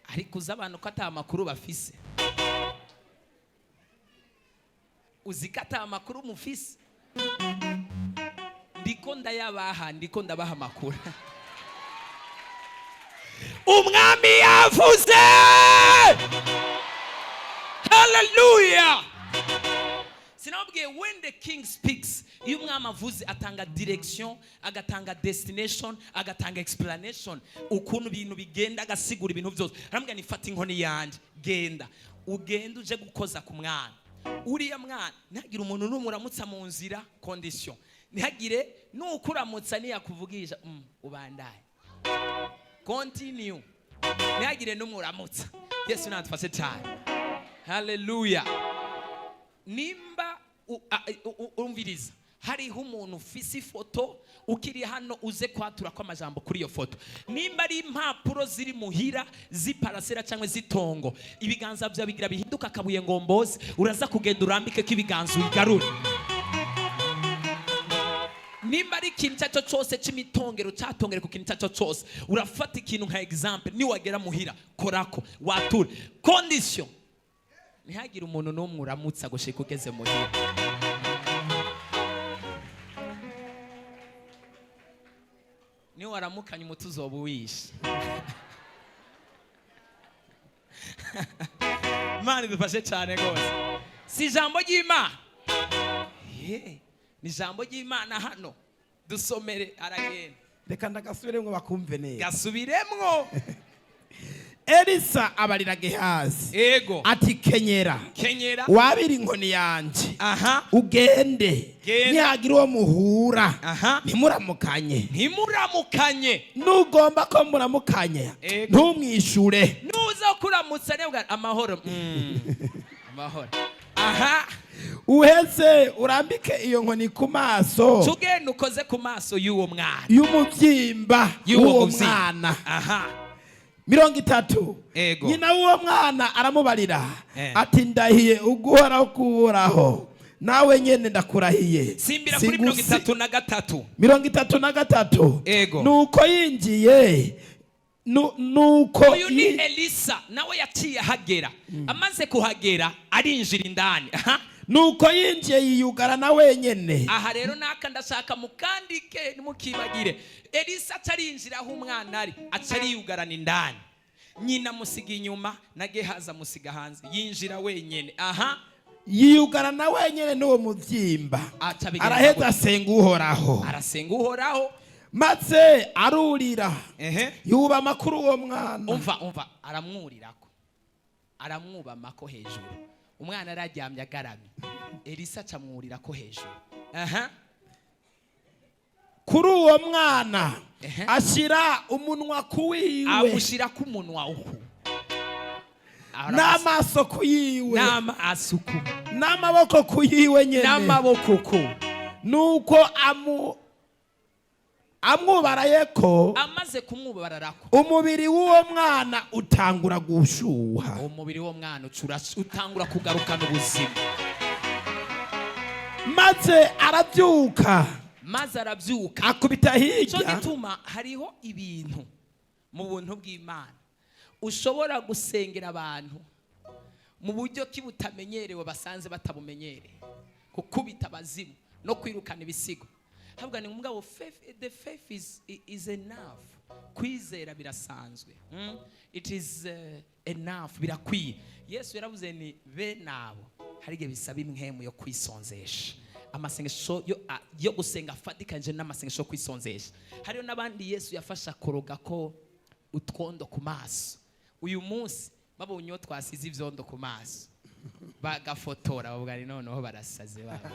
Ariko uzi abantu ko ata makuru bafise, uzikata amakuru mufise, ndiko ndayabaha, ndiko ndabaha amakuru. Umwami yavuze. Hallelujah! Sinabwiye when the king speaks, iyo umwami avuze atanga direction, agatanga destination, agatanga explanation, ukuntu ibintu bigenda, agasigura ibintu byose. Arambwira nifata inkoni yanje, genda ugenda uje gukoza ku mwana. Uriya mwana ntihagire umuntu n'umuramutsa mu nzira, condition ntihagire n'ukuramutsa niyakuvugisha ubandaye, continue, ntihagire n'umuramutsa. Yesu natufashe cyane. Hallelujah. Nimba umviriza, hariho umuntu ufise ifoto ukiri hano uze kwatura ko amajambo kuri iyo foto. Nimba ari impapuro ziri muhira ziparasera cyangwa zitongo, ibiganza bya bigira bihinduka akabuye ngombozi, uraza kugenda urambike ko ibiganza ugarura. Nimba ari ikintu cyaco cyose cy'imitongero cyatongere ku kintu cyaco cyose, urafata ikintu nka example, ni wagera muhira korako watura, condition ntihagire umuntu n'umwe uramutsa gushika ugeze muhira. Ni waramukanye umuti uzoba uwishe. Imana idufashe cyane rwose. Si ijambo ry'Imana. ni ijambo ry'Imana hano dusomere aragenda. Reka ndagasubiremwo bakumve neza. Gasubiremwo. Elisa abarira Gehazi ego ati kenyera wabira inkoni yanje ugende nihagira uwo muhura ntimuramukanye nugomba ko muramukanye ntumwishure nuza kuramutsa nebwa amahoro amahoro uheze urambike iyo nkoni ku maso tugende ukoze ku maso y'uwo mwana y'umuvyimba y'uwo mwana 30 nyina w'uwo mwana aramubarira ati ndahiye uguhoraho kuhoraho nawe nyene ndakurahiye simbira kuri 33 33 nuko yinjiye nuko uyu ni Elisa nawe yaciye hagera amaze kuhagera arinjira indani nuko yinjiye yiyugara na wenyene. Aha rero naka ndashaka mukandike nimukibagire Elisa atarinjira aho umwana ari acariyugarana indani nyina musiga inyuma na Gehazi musiga hanze yinjira wenyene yiyugarana wenyene n'uwo muvyimba araheza asenga uhoraho maze arurira yuba makuru uwo mwana umva aramwubamako hejuru umwana araryamye agaramye Elisa acamwurira ko hejuru kuri uwo mwana ashira umunwa kuwiwe amushira ku munwa uku n'amaso kuyiwe n'amasuku n'amaboko kuyiwe nyene n'amaboko ku nuko amwubarayeko amaze kumwubararako umubiri w'uwo mwana utangura gushuha umubiri w'uwo mwana utangura kugarukana ubuzima maze arabyuka akubita hirya. Cyo gituma hariho ibintu mu buntu bw'Imana ushobora gusengera abantu mu buryo kibutamenyerewe basanze batabumenyereye kukubita abazimu no kwirukana ibisigo habwa ni umugabo the faith is enough kwizera birasanzwe it is enough birakwiye Yesu yaravuze ni benabo harige bisaba imwemu yo kwisonzesha amasengesho yo gusenga fatikanje n'amasengesho kwisonzesha hariyo nabandi Yesu yafasha koroga ko utwondo ku maso uyu munsi babonye twasize ivyondo ku maso bagafotora babwari noneho barasaze baba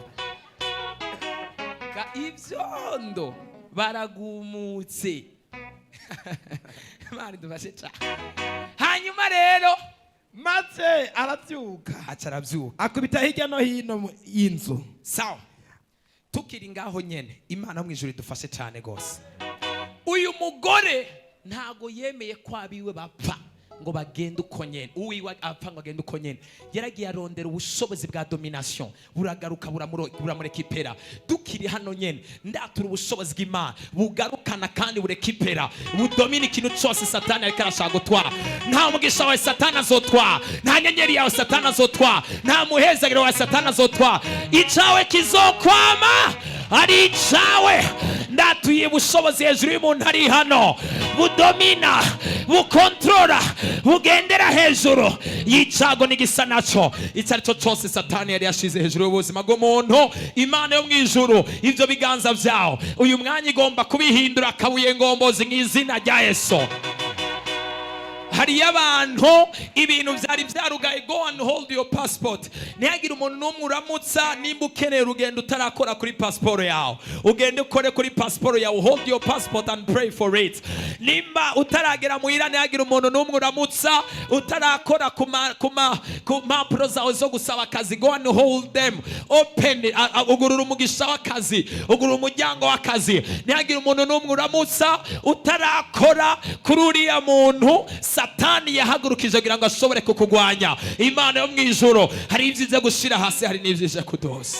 ivyondo baragumutse mari dufashe cha hanyuma rero maze arabyuka akubita hirya no hino y'inzu sawa tukiri ngaho nyene Imana mwijuru dufashe cyane gose uyu mugore ntago yemeye kwabiwe bapfa ngo bagende uko nyene uwiwe apfa ngo agende uko nyene yaragiye arondera ubushobozi bwa domination buragaruka buramurekipera dukiri hano nyene ndatura ubushobozi bw'Imana bugarukana kandi burekipera budomina ikintu cyose satani ariko arashaka gutwara nta mugisha wa satani azotwara nta nyenyeri yawe satani azotwara nta muhezagiro wa satani azotwara icawe kizokwama ari icawe ndatuye ubushobozi hejuru y'umuntu ari hano budomina bukontrola bugendera hejuru yicago n'igisa naco icarico cyose satani yari yashize hejuru y'ubuzima bw'umuntu Imana yo mwijuru ivyo biganza vyawo uyu mwanya igomba kubihindura akabuye ngombozi nk'izina rya Yesu hari abantu ibintu byari byarugaye go and hold your passport ntiyagira umuntu n'umwe uramutsa nimba ukeneye urugendo utarakora kuri passport yawe ugende ukore kuri passport yawe hold your passport and pray for it nimba utaragera muhira ntiyagira umuntu n'umwe uramutsa utarakora ku mpapuro zawe zo gusaba akazi go and hold them open ugurura umugisha w'akazi ugurura umuryango w'akazi ntiyagira umuntu n'umwe uramutsa utarakora kuri uriya muntu satani yahagurukije kugira ngo ashobore kukugwanya Imana yo mwijuru hari ivyize gushira hasi hari n'ivyize kudosa